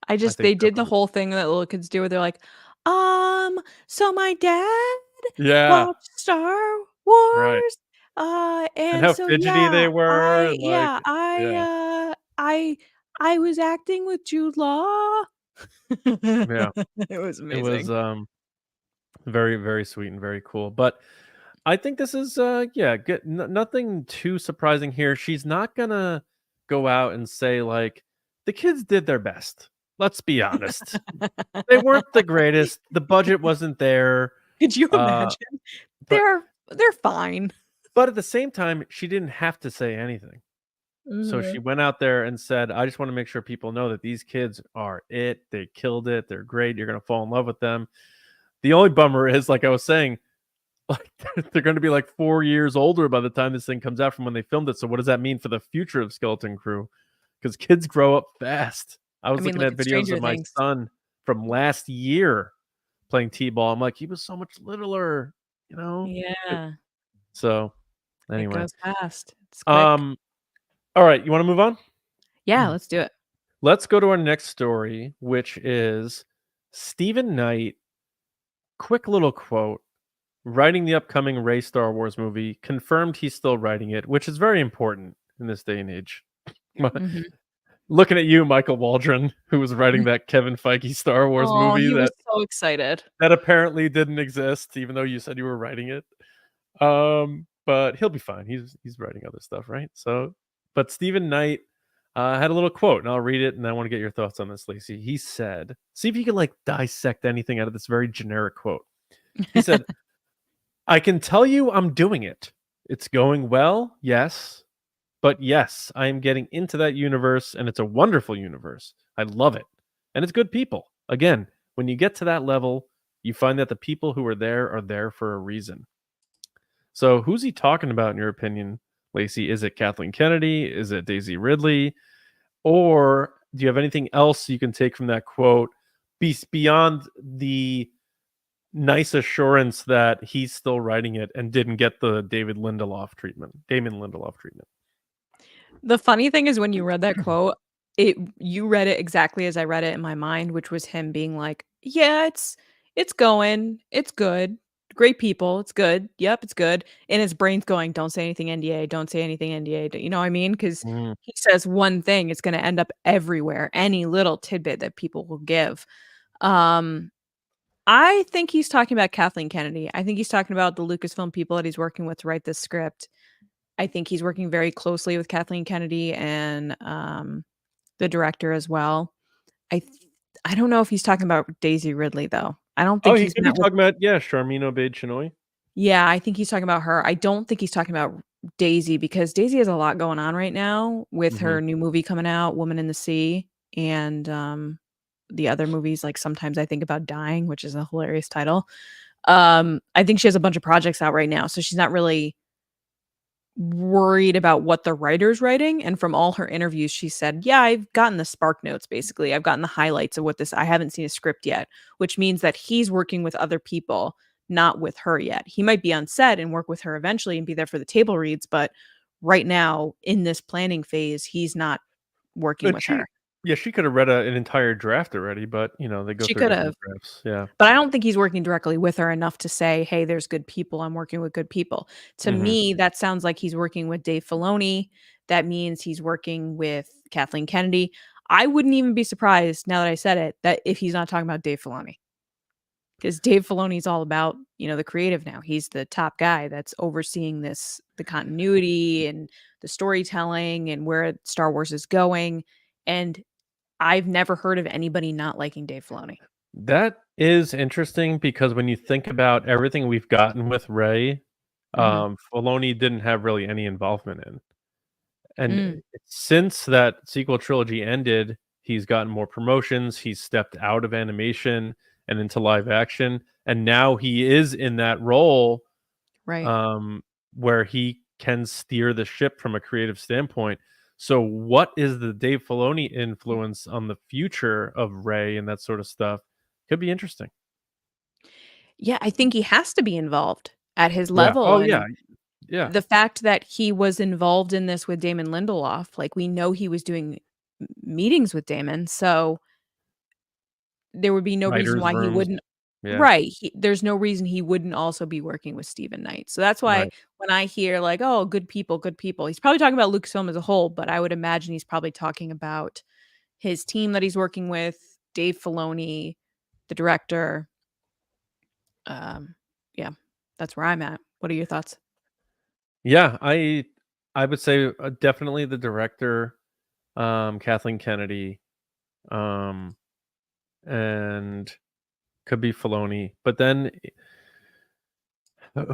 They did the whole thing that little kids do where they're like, so my dad watched Star Wars. Right. And how so fidgety they were. I was acting with Jude Law. Yeah. It was amazing. It was very, very sweet and very cool. But I think this is good. Nothing too surprising here. She's not gonna go out and say like the kids did their best. Let's be honest. They weren't the greatest. The budget wasn't there. Could you imagine? They're fine. But at the same time, she didn't have to say anything. So she went out there and said, I just want to make sure people know that these kids are it. They killed it. They're great. You're going to fall in love with them. The only bummer is, like I was saying, like they're going to be like 4 years older by the time this thing comes out from when they filmed it. So what does that mean for the future of Skeleton Crew? Because kids grow up fast. I was looking at videos of my son from last year playing t-ball. I'm like, he was so much littler, Yeah. So anyway, it goes fast. It's quick. All right, you want to move on? Yeah, let's do it. Let's go to our next story, which is Stephen Knight. Quick little quote: writing the upcoming Rey Star Wars movie, confirmed he's still writing it, which is very important in this day and age. Looking at you, Michael Waldron, who was writing that Kevin Feige Star Wars movie. He was so excited. That apparently didn't exist, even though you said you were writing it. But he'll be fine. He's writing other stuff, right? So, but Stephen Knight had a little quote, and I'll read it, and I want to get your thoughts on this, Lacey. He said, see if you can like dissect anything out of this very generic quote. He said, I can tell you I'm doing it. It's going well, yes. But yes, I am getting into that universe, and it's a wonderful universe. I love it. And it's good people. Again, when you get to that level, you find that the people who are there for a reason. So who's he talking about, in your opinion, Lacey? Is it Kathleen Kennedy? Is it Daisy Ridley? Or do you have anything else you can take from that quote beyond the nice assurance that he's still writing it and didn't get the Damon Lindelof treatment? The funny thing is, when you read that quote, you read it exactly as I read it in my mind, which was him being like, yeah, it's going, it's good, great people, it's good, yep, it's good. And his brain's going, don't say anything NDA, don't say anything NDA. You know what I mean? Because he says one thing, it's going to end up everywhere, any little tidbit that people will give. I think he's talking about Kathleen Kennedy. I think he's talking about the Lucasfilm people that he's working with to write this script. I think he's working very closely with Kathleen Kennedy and the director as well. I don't know if he's talking about Daisy Ridley, though. I don't think he's talking about Sharmeen Obaid-Chinoy. Yeah, I think he's talking about her. I don't think he's talking about Daisy, because Daisy has a lot going on right now with her new movie coming out, Woman in the Sea, and the other movies, like Sometimes I Think About Dying, which is a hilarious title. I think she has a bunch of projects out right now, so she's not really worried about what the writer's writing. And from all her interviews, she said, yeah, I've gotten the spark notes. Basically, I've gotten the highlights of what I haven't seen a script yet, which means that he's working with other people, not with her yet. He might be on set and work with her eventually and be there for the table reads, but right now in this planning phase, he's not working with her. Yeah, she could have read an entire draft already, but they go she through could have drafts. Yeah, but I don't think he's working directly with her enough to say, hey, there's good people, I'm working with good people. To me, that sounds like he's working with Dave Filoni, That means he's working with Kathleen Kennedy. I wouldn't even be surprised, now that I said it, that if he's not talking about Dave Filoni. Because Dave Filoni's all about, the creative now. He's the top guy that's overseeing the continuity and the storytelling and where Star Wars is going. And I've never heard of anybody not liking Dave Filoni. That is interesting because when you think about everything we've gotten with Rey, Filoni didn't have really any involvement in. And since that sequel trilogy ended, he's gotten more promotions. He's stepped out of animation and into live action. And now he is in that role, right? Where he can steer the ship from a creative standpoint. So what is the Dave Filoni influence on the future of Rey and that sort of stuff? Could be interesting. Yeah, I think he has to be involved at his Yeah. level. Oh, and yeah. Yeah. The fact that he was involved in this with Damon Lindelof, like, we know he was doing meetings with Damon, so there would be no reason Writers' why he rooms. wouldn't. Yeah. Right. There's no reason he wouldn't also be working with Stephen Knight. So that's why Right. when I hear like, oh, good people, he's probably talking about Lucasfilm as a whole, but I would imagine he's probably talking about his team that he's working with, Dave Filoni, the director. Yeah, that's where I'm at. What are your thoughts? Yeah, I would say definitely the director, Kathleen Kennedy, and could be Filoni, but then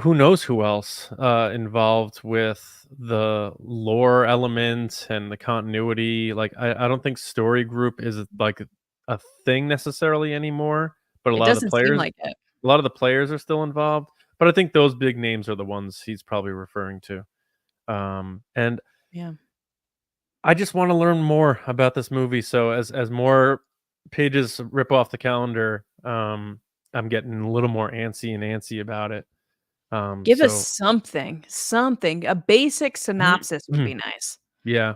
who knows who else involved with the lore element and the continuity. Like I don't think Story Group is like a thing necessarily anymore, but It doesn't seem like it. a lot of the players are still involved. But I think those big names are the ones he's probably referring to. And Yeah. I just want to learn more about this movie. So as more pages rip off the calendar, I'm getting a little more antsy about it. Give us So something. A basic synopsis would be nice. yeah,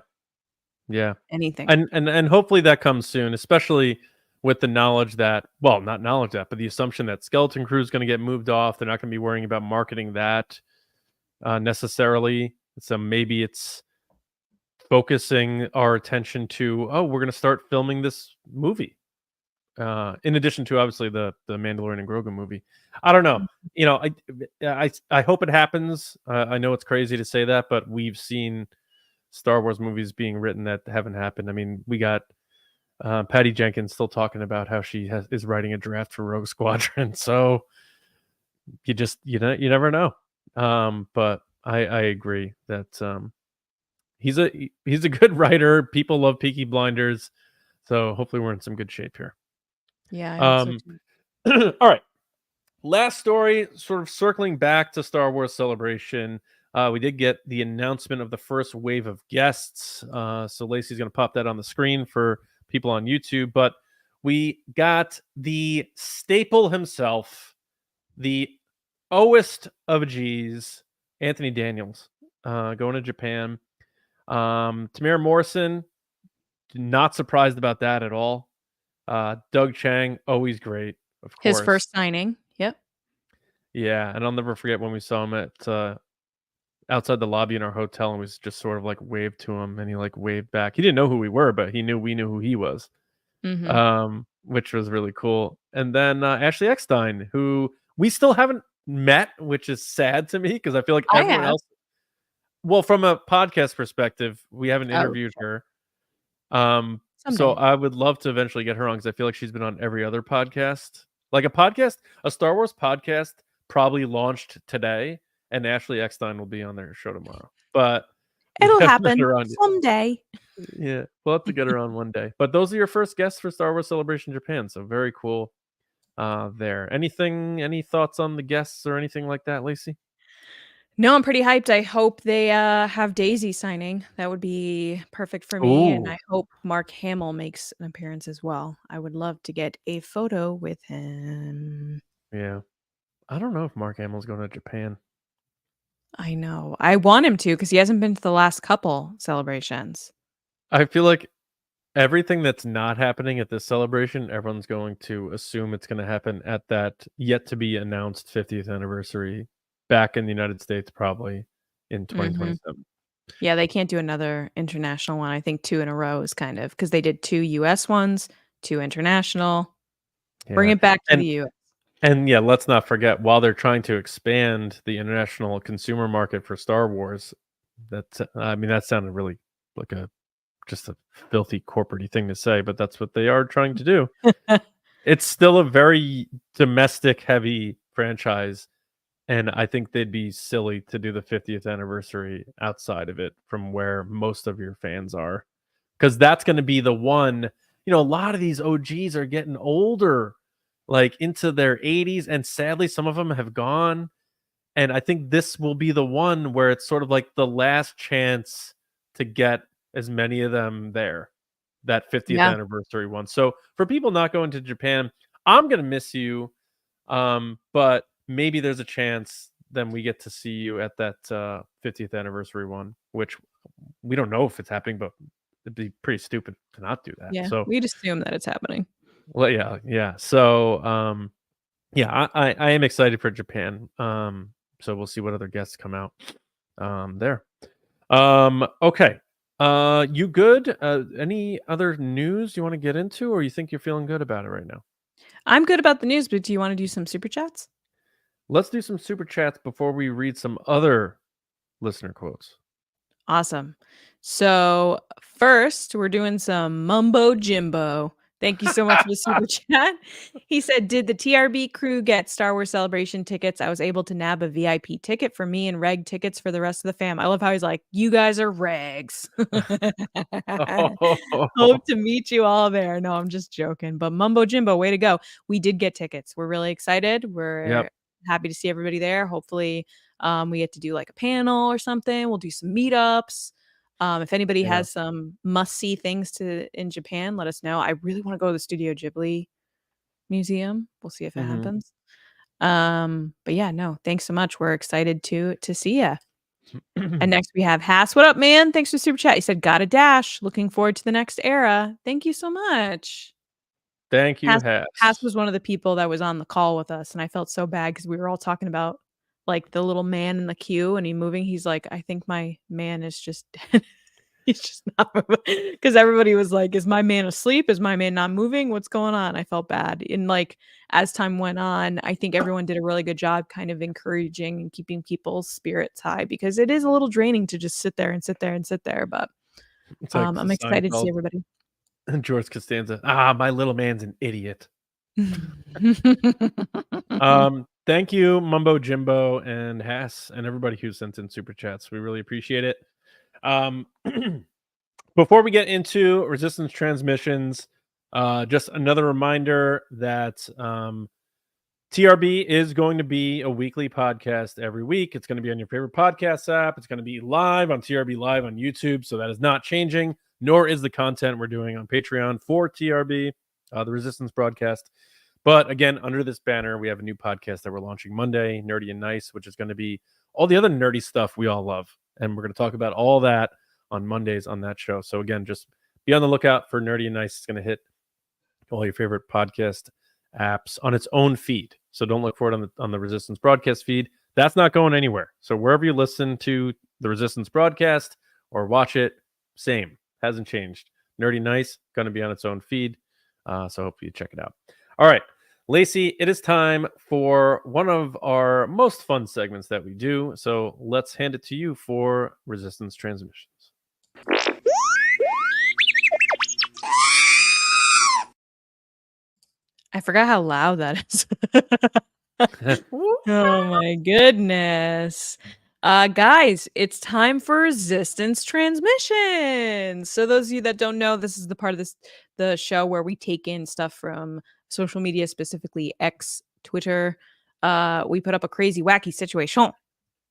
yeah, Anything. and hopefully that comes soon, especially with the knowledge that, well, not knowledge that, but the assumption that Skeleton Crew is going to get moved off. They're not going to be worrying about marketing that necessarily. So maybe it's focusing our attention to, oh, we're going to start filming this movie. In addition to obviously the Mandalorian and Grogu movie. I don't know. I hope it happens. I know it's crazy to say that, but we've seen Star Wars movies being written that haven't happened. I mean, we got Patty Jenkins still talking about how she is writing a draft for Rogue Squadron. So you never know. But I agree that he's a good writer. People love Peaky Blinders, so hopefully we're in some good shape here. Yeah. I hope so too. All right. Last story, sort of circling back to Star Wars Celebration. We did get the announcement of the first wave of guests. So Lacey's going to pop that on the screen for people on YouTube. But we got the staple himself, the Oest of G's, Anthony Daniels, going to Japan. Tamara Morrison, not surprised about that at all. Doug Chang, always great, of course. His first signing. Yep. Yeah, and I'll never forget when we saw him at outside the lobby in our hotel, and we just sort of like waved to him, and he like waved back. He didn't know who we were, but we knew who he was, which was really cool. And then Ashley Eckstein, who we still haven't met, which is sad to me because I feel like everyone else. Well, from a podcast perspective, we haven't interviewed her. So I would love to eventually get her on because I feel like she's been on every other podcast. Like a Star Wars podcast probably launched today, and Ashley Eckstein will be on their show tomorrow. But it'll happen someday. Yeah, we'll have to get her on one day. But those are your first guests for Star Wars Celebration Japan, so very cool there. Any thoughts on the guests or anything like that, Lacey? No, I'm pretty hyped. I hope they have Daisy signing. That would be perfect for me. And I hope Mark Hamill makes an appearance as well. I would love to get a photo with him. Yeah. I don't know if Mark Hamill's going to Japan. I know. I want him to because he hasn't been to the last couple celebrations. I feel like everything that's not happening at this celebration, everyone's going to assume it's going to happen at that yet to be announced 50th anniversary back in the United States, probably in 2027. Yeah, they can't do another international one. I think 2 in a row is kind of because they did 2 US ones, 2 international. Bring Yeah. it back to And the US. and yeah, let's not forget while they're trying to expand the international consumer market for Star Wars, I mean that sounded really like just a filthy corporate thing to say, but that's what they are trying to do. It's still a very domestic heavy franchise, and I think they'd be silly to do the 50th anniversary outside of it from where most of your fans are. Because that's going to be the one, a lot of these OGs are getting older, like into their 80s, and sadly, some of them have gone. And I think this will be the one where it's sort of like the last chance to get as many of them there, that 50th Yeah. anniversary one. So for people not going to Japan, I'm going to miss you. But maybe there's a chance then we get to see you at that 50th anniversary one, which we don't know if it's happening, but it'd be pretty stupid to not do that. Yeah, So, we'd assume that it's happening. well, yeah. So, yeah, I am excited for Japan. So we'll see what other guests come out there. Okay. You good? Any other news you want to get into, or you think you're feeling good about it right now? I'm good about the news, but do you want to do some super chats? Let's do some super chats before we read some other listener quotes. Awesome. So first, we're doing some mumbo jimbo. Thank you so much for the super chat. He said, "Did the TRB crew get Star Wars Celebration tickets? I was able to nab a VIP ticket for me and reg tickets for the rest of the fam." I love how he's like, "You guys are regs." Hope to meet you all there. No, I'm just joking. But mumbo jimbo, way to go. We did get tickets. We're really excited. We're Yep. happy to see everybody there. Hopefully, we get to do like a panel or something. We'll do some meetups. If anybody Yeah. has some must-see things in Japan, let us know. I really want to go to the Studio Ghibli Museum. We'll see if it happens. But yeah, no, thanks so much. We're excited to see ya. And next we have Hass. What up, man? Thanks for super chat. He said, "Got a dash. Looking forward to the next era." Thank you so much. Thank you, Hass Hass. was one of the people that was on the call with us, and I felt so bad because we were all talking about like the little man in the queue and he moving. He's like, "I think my man is just dead." He's just not moving. Because everybody was like, "Is my man asleep? Is my man not moving? What's going on?" I felt bad. And like as time went on, I think everyone did a really good job kind of encouraging and keeping people's spirits high because it is a little draining to just sit there and sit there and sit there. But It's like I'm excited to see Seinfeld. everybody. George Costanza. My little man's an idiot. Thank you, Mumbo Jimbo and Hass, and everybody who sent in super chats. We really appreciate it. Before we get into resistance transmissions, just another reminder that TRB is going to be a weekly podcast every week. It's going to be on your favorite podcast app. It's going to be live on TRB Live on YouTube. So that is not changing, nor is the content we're doing on Patreon for TRB, the Resistance broadcast. But again, under this banner, we have a new podcast that we're launching Monday, Nerdy and Nice, which is going to be all the other nerdy stuff we all love. And we're going to talk about all that on Mondays on that show. So again, just be on the lookout for Nerdy and Nice. It's going to hit all your favorite podcast apps on its own feed. So don't look for it on the Resistance broadcast feed. That's not going anywhere. So wherever you listen to the Resistance broadcast or watch it, same. Hasn't changed. Nerdy Nice, going to be on its own feed. So hope you check it out. All right. Lacey, it is time for one of our most fun segments that we do. So let's hand it to you for Resistance Transmissions. I forgot how loud that is. Oh my goodness. Guys, it's time for Resistance Transmissions. So those of you that don't know, this is the part of the show where we take in stuff from social media, specifically X, Twitter. We put up a crazy, wacky situation,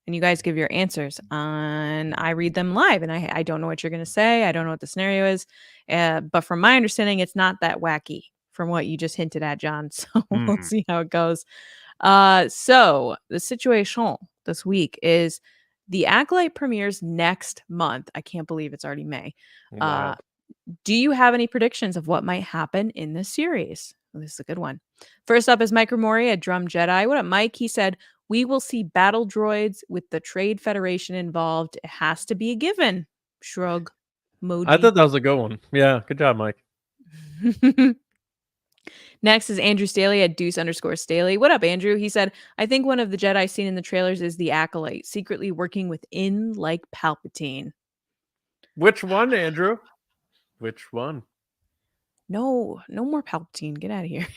and you guys give your answers, and I read them live. And I don't know what you're gonna say. I don't know what the scenario is, but from my understanding, it's not that wacky. From what you just hinted at, John. So we'll see how it goes. So the situation this week is the Acolyte premieres next month. I can't believe it's already May. Wow. Do you have any predictions of what might happen in this series? Well, this is a good one. First up is Mike Rumori at Drum Jedi. What up, Mike? He said, We will see battle droids with the Trade Federation involved. It has to be a given. Shrug. Emoji. I thought that was a good one. Yeah, good job, Mike. Next is Andrew Staley at Deuce_Staley. What up, Andrew? He said, I think one of the Jedi seen in the trailers is the Acolyte, secretly working within like Palpatine. Which one, Andrew? Which one? No more Palpatine. Get out of here.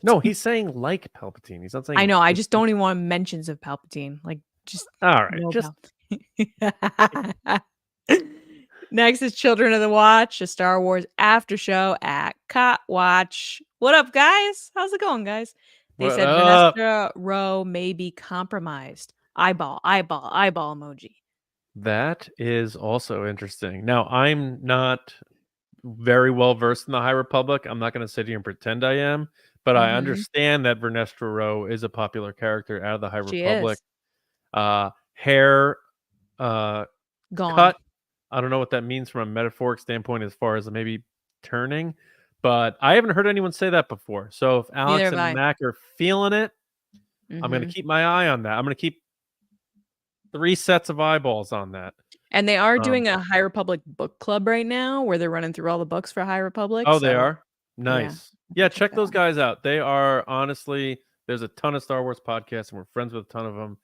No, he's saying like Palpatine. He's not saying. I know. I just don't even want mentions of Palpatine. Like, just all right. no Just Palpatine. Next is Children of the Watch, a Star Wars after show at Cot Watch. What up, guys? How's it going, guys? They What said up? Vanessa Rowe may be compromised. Eyeball emoji. that is also interesting. Now, I'm not very well versed in the High Republic. I'm not going to sit here and pretend I am, but I understand that Vernestra Rowe is a popular character out of the High She Republic. is. Hair Gone. cut. I don't know what that means from a metaphoric standpoint as far as maybe turning, but I haven't heard anyone say that before. So if Alex Neither have I. and Mac are feeling it, I'm going to keep my eye on that. I'm going to keep 3 sets of eyeballs on that. And they are doing a High Republic book club right now where they're running through all the books for High Republic. Oh, they are? Nice. Yeah, check those guys out. They are honestly, there's a ton of Star Wars podcasts and we're friends with a ton of them.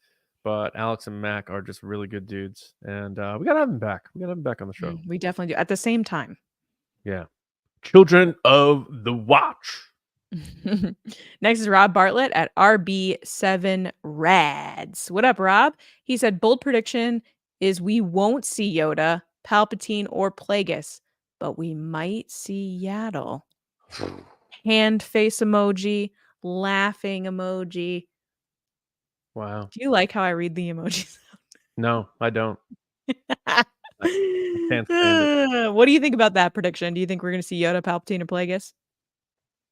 But Alex and Mac are just really good dudes. And we got to have them back. We got to have them back on the show. We definitely do. At the same time. Yeah. Children of the Watch. Next is Rob Bartlett at RB7 Rads. What up, Rob? He said, bold prediction is we won't see Yoda, Palpatine, or Plagueis, but we might see Yaddle. Hand face emoji, laughing emoji. Wow. Do you like how I read the emojis? No, I don't. I can't stand it. What do you think about that prediction? Do you think we're going to see Yoda, Palpatine, or Plagueis?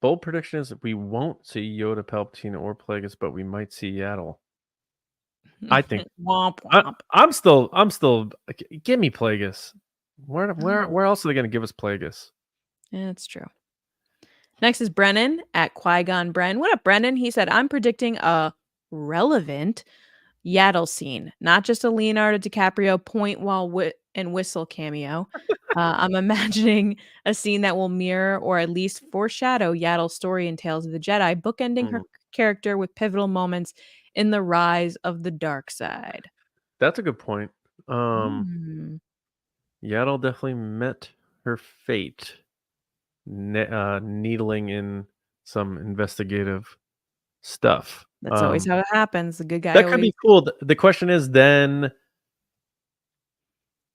Bold prediction is that we won't see Yoda, Palpatine, or Plagueis, but we might see Yaddle. I think. Womp, womp. I'm still. Give me Plagueis. Where else are they going to give us Plagueis? Yeah, that's true. Next is Brennan at Qui-Gon Bren. What up, Brennan? He said, I'm predicting a relevant Yaddle scene, not just a Leonardo DiCaprio point while and whistle cameo. I'm imagining a scene that will mirror or at least foreshadow Yaddle's story in Tales of the Jedi, bookending her character with pivotal moments in the rise of the dark side. That's a good point. Yaddle definitely met her fate, needling in some investigative stuff. That's always how it happens. The good guy. That could be cool. The question is then,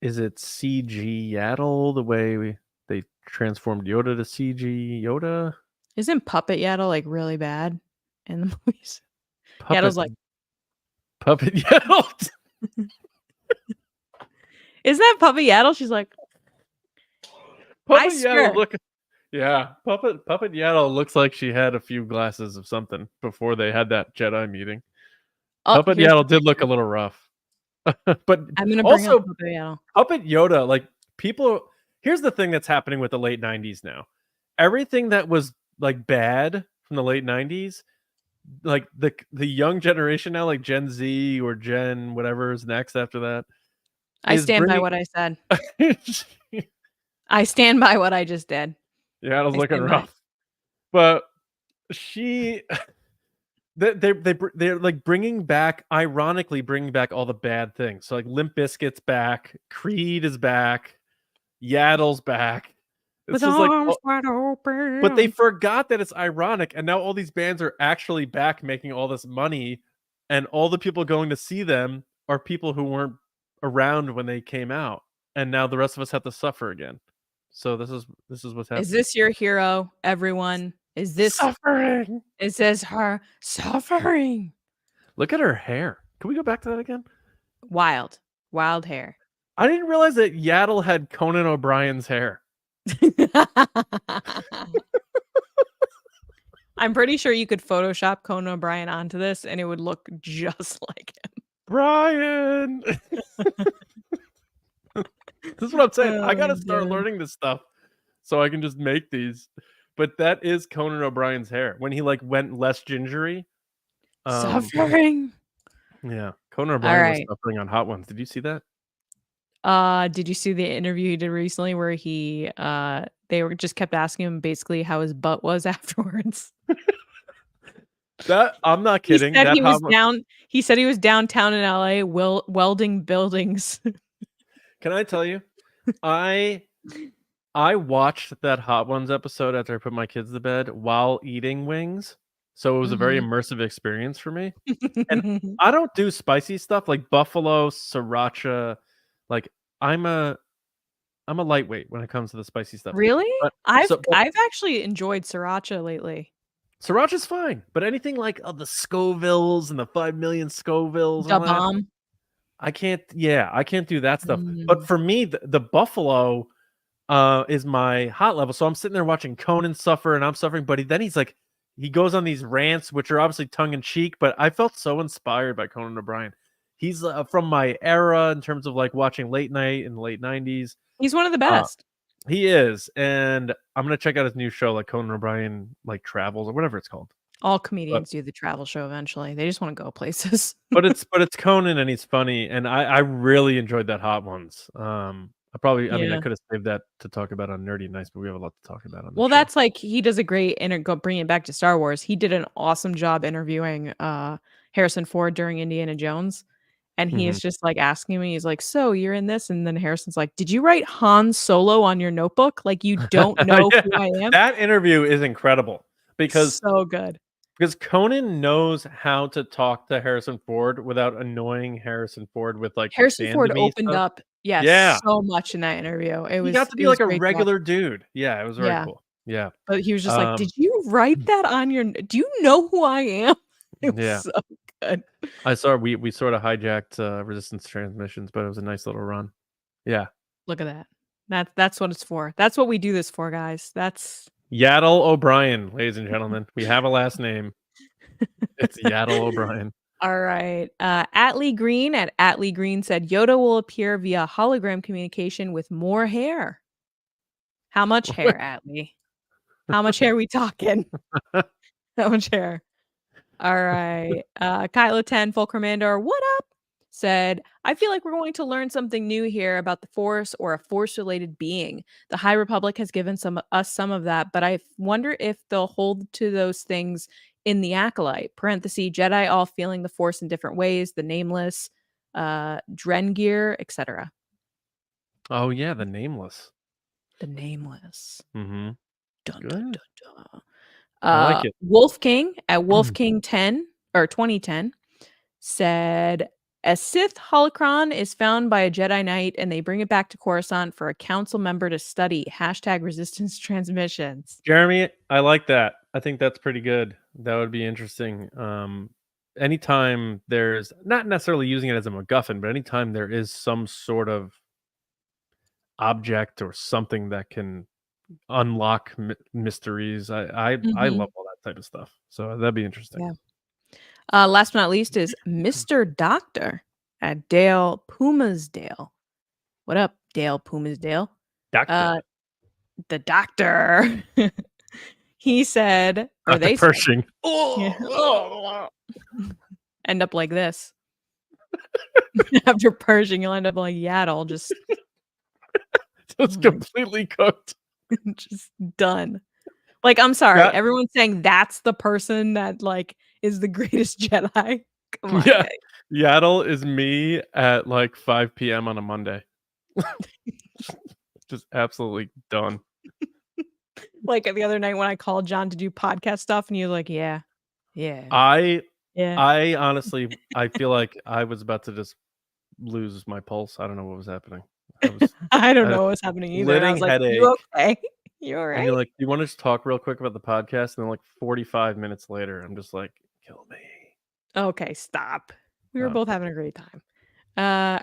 is it CG Yaddle the way they transformed Yoda to CG Yoda? Isn't Puppet Yaddle like really bad in the movies? Yaddle's like Puppet Yaddle. Isn't that Puppet Yaddle? She's like Puppet Yaddle Puppet Yaddle looks like she had a few glasses of something before they had that Jedi meeting. Puppet Yaddle did look a little rough. But I'm gonna bring up Puppet Yaddle. Puppet Yoda, like people. Here's the thing that's happening with the late '90s now. Everything that was like bad from the late '90s, like the young generation now, like Gen Z or Gen whatever is next after that. I stand by what I said. I stand by what I just did. Yeah, it was looking rough, but they're like ironically bringing back all the bad things. So like Limp Bizkit's back, Creed is back, Yaddle's back. It's just like, wide open. But they forgot that it's ironic, and now all these bands are actually back making all this money, and all the people going to see them are people who weren't around when they came out, and now the rest of us have to suffer again. So this is what's happening. Is this your hero, everyone? Is this suffering? Is this her suffering? Look at her hair. Can we go back to that again? Wild hair. I didn't realize that Yaddle had Conan O'Brien's hair. I'm pretty sure you could Photoshop Conan O'Brien onto this and it would look just like him. Brian! This is what I'm saying. I gotta start learning this stuff so I can just make these. But that is Conan O'Brien's hair when he like went less gingery. Suffering. Yeah. Conan All O'Brien was right. suffering on Hot Ones. Did you see that? Did you see the interview he did recently where they were just kept asking him basically how his butt was afterwards? That I'm not He kidding. said That he was Hot One. he said he was downtown in LA welding buildings. Can I tell you? I watched that Hot Ones episode after I put my kids to bed while eating wings. So it was a very Mhm. immersive experience for me. And I don't do spicy stuff like buffalo, sriracha. Like I'm a lightweight when it comes to the spicy stuff. Really? But I've so but I've actually enjoyed sriracha lately. sriracha's fine, but anything like the Scovilles and the 5 million Scovilles and Da all that, bomb. I can't do that stuff. But Mm. for me, the buffalo is my hot level. So I'm sitting there watching Conan suffer and I'm suffering, but then he's like, he goes on these rants, which are obviously tongue in cheek, but I felt so inspired by Conan O'Brien. He's from my era in terms of like watching late night in the late 90s. He's one of the best. He is. And I'm going to check out his new show, like Conan O'Brien, like travels or whatever it's called. All But, comedians do the travel show eventually. They just want to go places. but it's Conan and he's funny. And I really enjoyed that Hot Ones. I mean, I Yeah. could have saved that to talk about on Nerdy Nights, but we have a lot to talk about on the Well, show. that's like he does a great bringing it back to Star Wars. He did an awesome job interviewing Harrison Ford during Indiana Jones. And he's just like asking me, he's like, "So you're in this?" And then Harrison's like, "Did you write Han Solo on your notebook? Like you don't know Yeah, who I am?" that interview is incredible because So good. Conan knows how to talk to Harrison Ford without annoying Harrison Ford with like Harrison Ford fandom-y opened stuff. up, yes, Yeah. so much in that interview. He got to be It was like a great to watch. regular dude. Yeah, it was very Yeah. cool. Yeah. But he was just like, "Did Um, you write that on your do you know who I am?" It was yeah. so good. I saw we sort of hijacked Resistance Transmissions, but it was a nice little run. Yeah. Look at that. That's what it's for. That's what we do this for, guys. That's Yaddle O'Brien, ladies and gentlemen. We have a last name. It's Yaddle O'Brien. all right. Atlee Green at Atlee Green said Yoda will appear via hologram communication with more hair. How much hair, Atlee? How much hair we talking? How much hair? All right. Kylo 10, Full Commander, what up? Said, I feel like we're going to learn something new here about the Force or a Force-related being. The High Republic has given us some of that, but I wonder if they'll hold to those things in the Acolyte. Parenthesis, Jedi all feeling the Force in different ways, the Nameless, Drengir, etc. Oh yeah, the Nameless. The Nameless. Mm-hmm. Dun, Good. dun, dun, dun. I like it. Wolf King at Wolf King 10 or 2010 said a Sith holocron is found by a Jedi Knight and they bring it back to Coruscant for a council member to study. # resistance transmissions. Jeremy, I like that. I think that's pretty good. That would be interesting. Anytime there's not necessarily using it as a MacGuffin, but anytime there is some sort of object or something that can unlock mysteries, I love all that type of stuff. So that'd be interesting. Yeah. Last but not least is Mr. Doctor at Dale Pumasdale. What up, Dale Pumasdale? Doctor. The doctor. He said, or they said, Pershing. end up like this. After Pershing, you'll end up like Yaddle, just It's completely cooked. just done. Like, I'm sorry, That- everyone's saying that's the person that like is the greatest Jedi. Come on, Yeah. guys. Yaddle is me at like 5 p.m. on a Monday. Just absolutely done. Like the other night when I called John to do podcast stuff, and he was like, "Yeah, yeah, I yeah." honestly, I feel like I was about to just lose my pulse. I don't know what was happening. I don't know what's happening either. And I was splitting like, "You headache. okay? You all And right?" you're like, you want to just talk real quick about the podcast? And then like 45 minutes later, I'm just like, kill me. Okay, stop. We were Oh. both having a great time.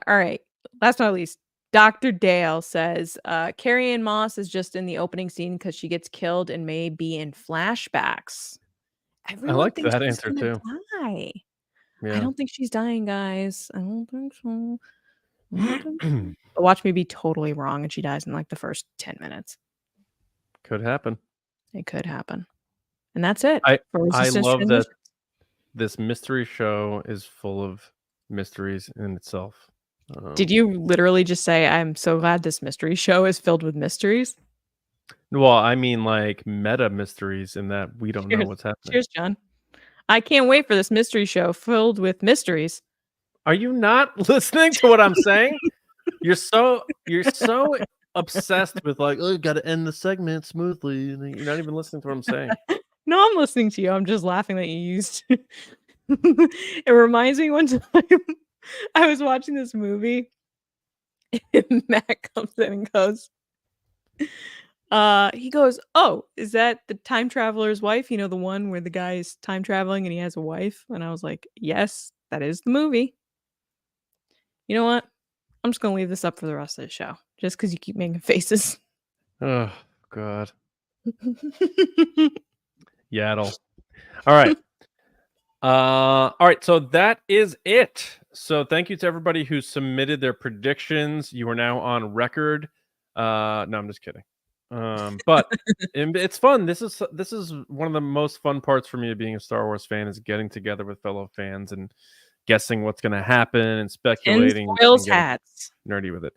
All right. Last but not least, Dr. Dale says Carrie-Anne Moss is just in the opening scene because she gets killed and may be in flashbacks. Everyone like thinks that she's answer gonna too. die. Yeah. I don't think she's dying, guys. I don't think so. I don't think so. But watch me be totally wrong and she dies in like the first 10 minutes. Could happen. It could happen. And that's it. I for Resistance love that Transmissions. this mystery show is full of mysteries in itself. Did you literally just say, I'm so glad this mystery show is filled with mysteries? Well, I mean, like meta mysteries in that we don't know Cheers. what's happening. Cheers, John. I can't wait for this mystery show filled with mysteries. Are you not listening to what I'm saying? You're so obsessed with like, oh, you got to end the segment smoothly, and you're not even listening to what I'm saying. No, I'm listening to you. I'm just laughing that you used. It reminds me one time I was watching this movie, and Matt comes in and goes, he goes, "Oh, is that the time traveler's wife? You know, the one where the guy is time traveling and he has a wife?" And I was like, "Yes, that is the movie." You know what? I'm just gonna leave this up for the rest of the show, just because you keep making faces. Oh God, Yaddle. All right. All right, so that is it. So thank you to everybody who submitted their predictions. You are now on record. No, I'm just kidding. But it's fun. This is one of the most fun parts for me of being a Star Wars fan is getting together with fellow fans and guessing what's going to happen and speculating. Spoils hats. Nerdy with it.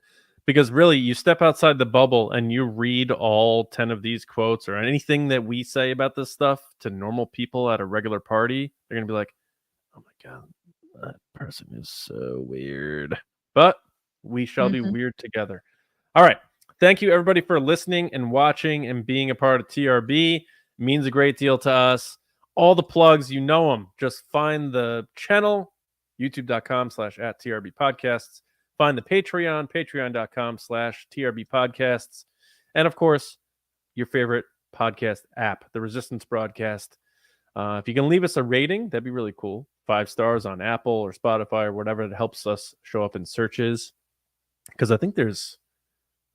Because really, you step outside the bubble and you read all 10 of these quotes or anything that we say about this stuff to normal people at a regular party. They're going to be like, oh my God, that person is so weird. But we shall be weird together. All right. Thank you, everybody, for listening and watching and being a part of TRB. It means a great deal to us. All the plugs, you know them. Just find the channel, youtube.com/@TRB podcasts. Find the Patreon, patreon.com/TRB podcasts. And of course, your favorite podcast app, the Resistance Broadcast. If you can leave us a rating, that'd be really cool. 5 stars on Apple or Spotify or whatever that helps us show up in searches. Because I think there's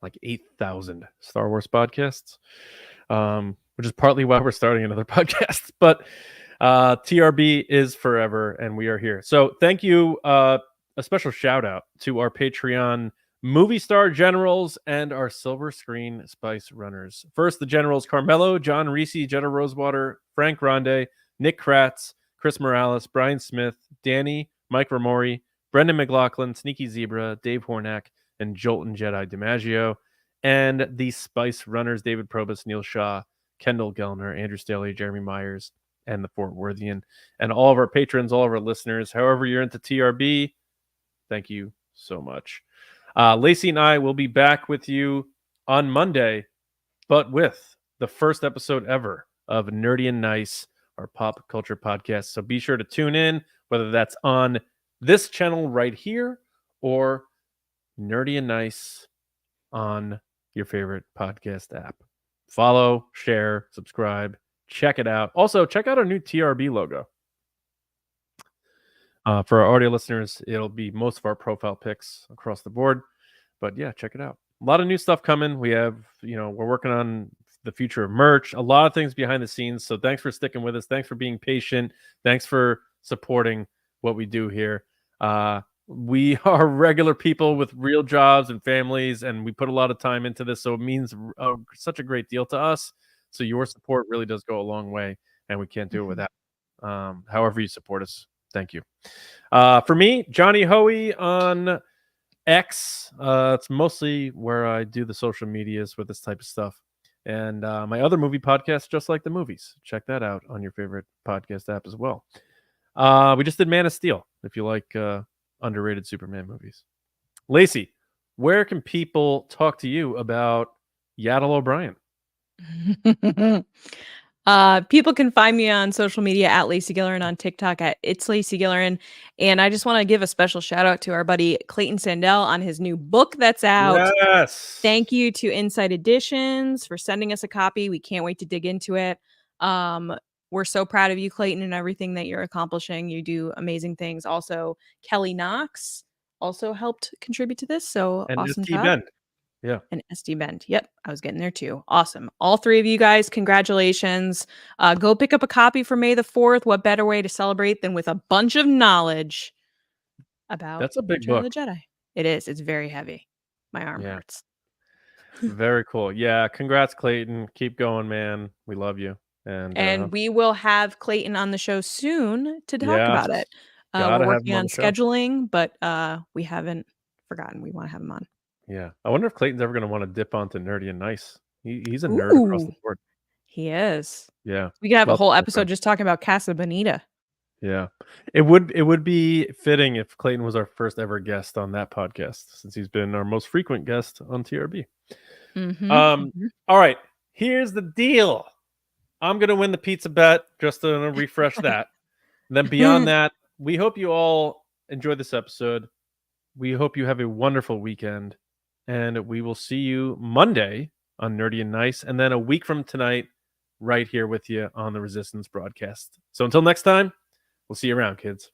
like 8,000 Star Wars podcasts, which is partly why we're starting another podcast. But TRB is forever, and we are here. So thank you. A special shout out to our Patreon movie star generals and our silver screen spice runners. First, the generals Carmelo, John Risi, Jetta Rosewater, Frank Grande, Nick Kratz, Chris Morales, Brian Smith, Danny, Mike Rumori, Brendan McLaughlin, Sneaky Zebra, Dave Hornack, and Jolton Jedi DiMaggio. And the spice runners David Probus, Neil Shaw, Kendall Gelner, Andrew Staley, Jeremy Myers, and the Fort Worthian. And all of our patrons, all of our listeners, however you're into TRB, thank you so much. Lacey and I will be back with you on Monday, but with the first episode ever of Nerdy and Nice, our pop culture podcast. So be sure to tune in, whether that's on this channel right here or Nerdy and Nice on your favorite podcast app. Follow, share, subscribe, check it out. Also, check out our new TRB logo. For our audio listeners, it'll be most of our profile pics across the board. But yeah, check it out. A lot of new stuff coming. We have, we're working on the future of merch, a lot of things behind the scenes. So thanks for sticking with us. Thanks for being patient. Thanks for supporting what we do here. We are regular people with real jobs and families, and we put a lot of time into this. So it means such a great deal to us. So your support really does go a long way, and we can't do it without. However you support us. Thank you. For me, Johnny Hoey on X. It's mostly where I do the social medias with this type of stuff. And my other movie podcast, Just Like the Movies. Check that out on your favorite podcast app as well. We just did Man of Steel, if you like underrated Superman movies. Lacey, where can people talk to you about Yaddle O'Brien? People can find me on social media at Lacey Gilleran, on TikTok at It's Lacey Gilleran. And I just want to give a special shout out to our buddy Clayton Sandell on his new book that's out. Yes. Thank you to Inside Editions for sending us a copy. We can't wait to dig into it. We're so proud of you, Clayton, and everything that you're accomplishing. You do amazing things. Also, Kelly Knox also helped contribute to this. So and awesome SD job. Bend. Yeah. And SD Bend. Yep. I was getting there too. Awesome. All 3 of you guys, congratulations. Go pick up a copy for May the 4th. What better way to celebrate than with a bunch of knowledge about That's a big Return of book. the Jedi. It is. It's very heavy. My arm hurts. Very cool. Yeah. Congrats, Clayton. Keep going, man. We love you. And we will have Clayton on the show soon to talk about it. Gotta We're have him working on on the show. scheduling, but we haven't forgotten we want to have him on. Yeah. I wonder if Clayton's ever going to want to dip onto Nerdy and Nice. He's a nerd across the Ooh, board. he is. Yeah. We could have a Love whole that episode guy. just talking about Casa Bonita. Yeah. It would be fitting if Clayton was our first ever guest on that podcast, since he's been our most frequent guest on TRB. All right. Here's the deal. I'm gonna win the pizza bet, just to refresh that. And then beyond that, we hope you all enjoy this episode. We hope you have a wonderful weekend, and we will see you Monday on Nerdy and Nice, and then a week from tonight, right here with you on the Resistance broadcast. So until next time, we'll see you around, kids.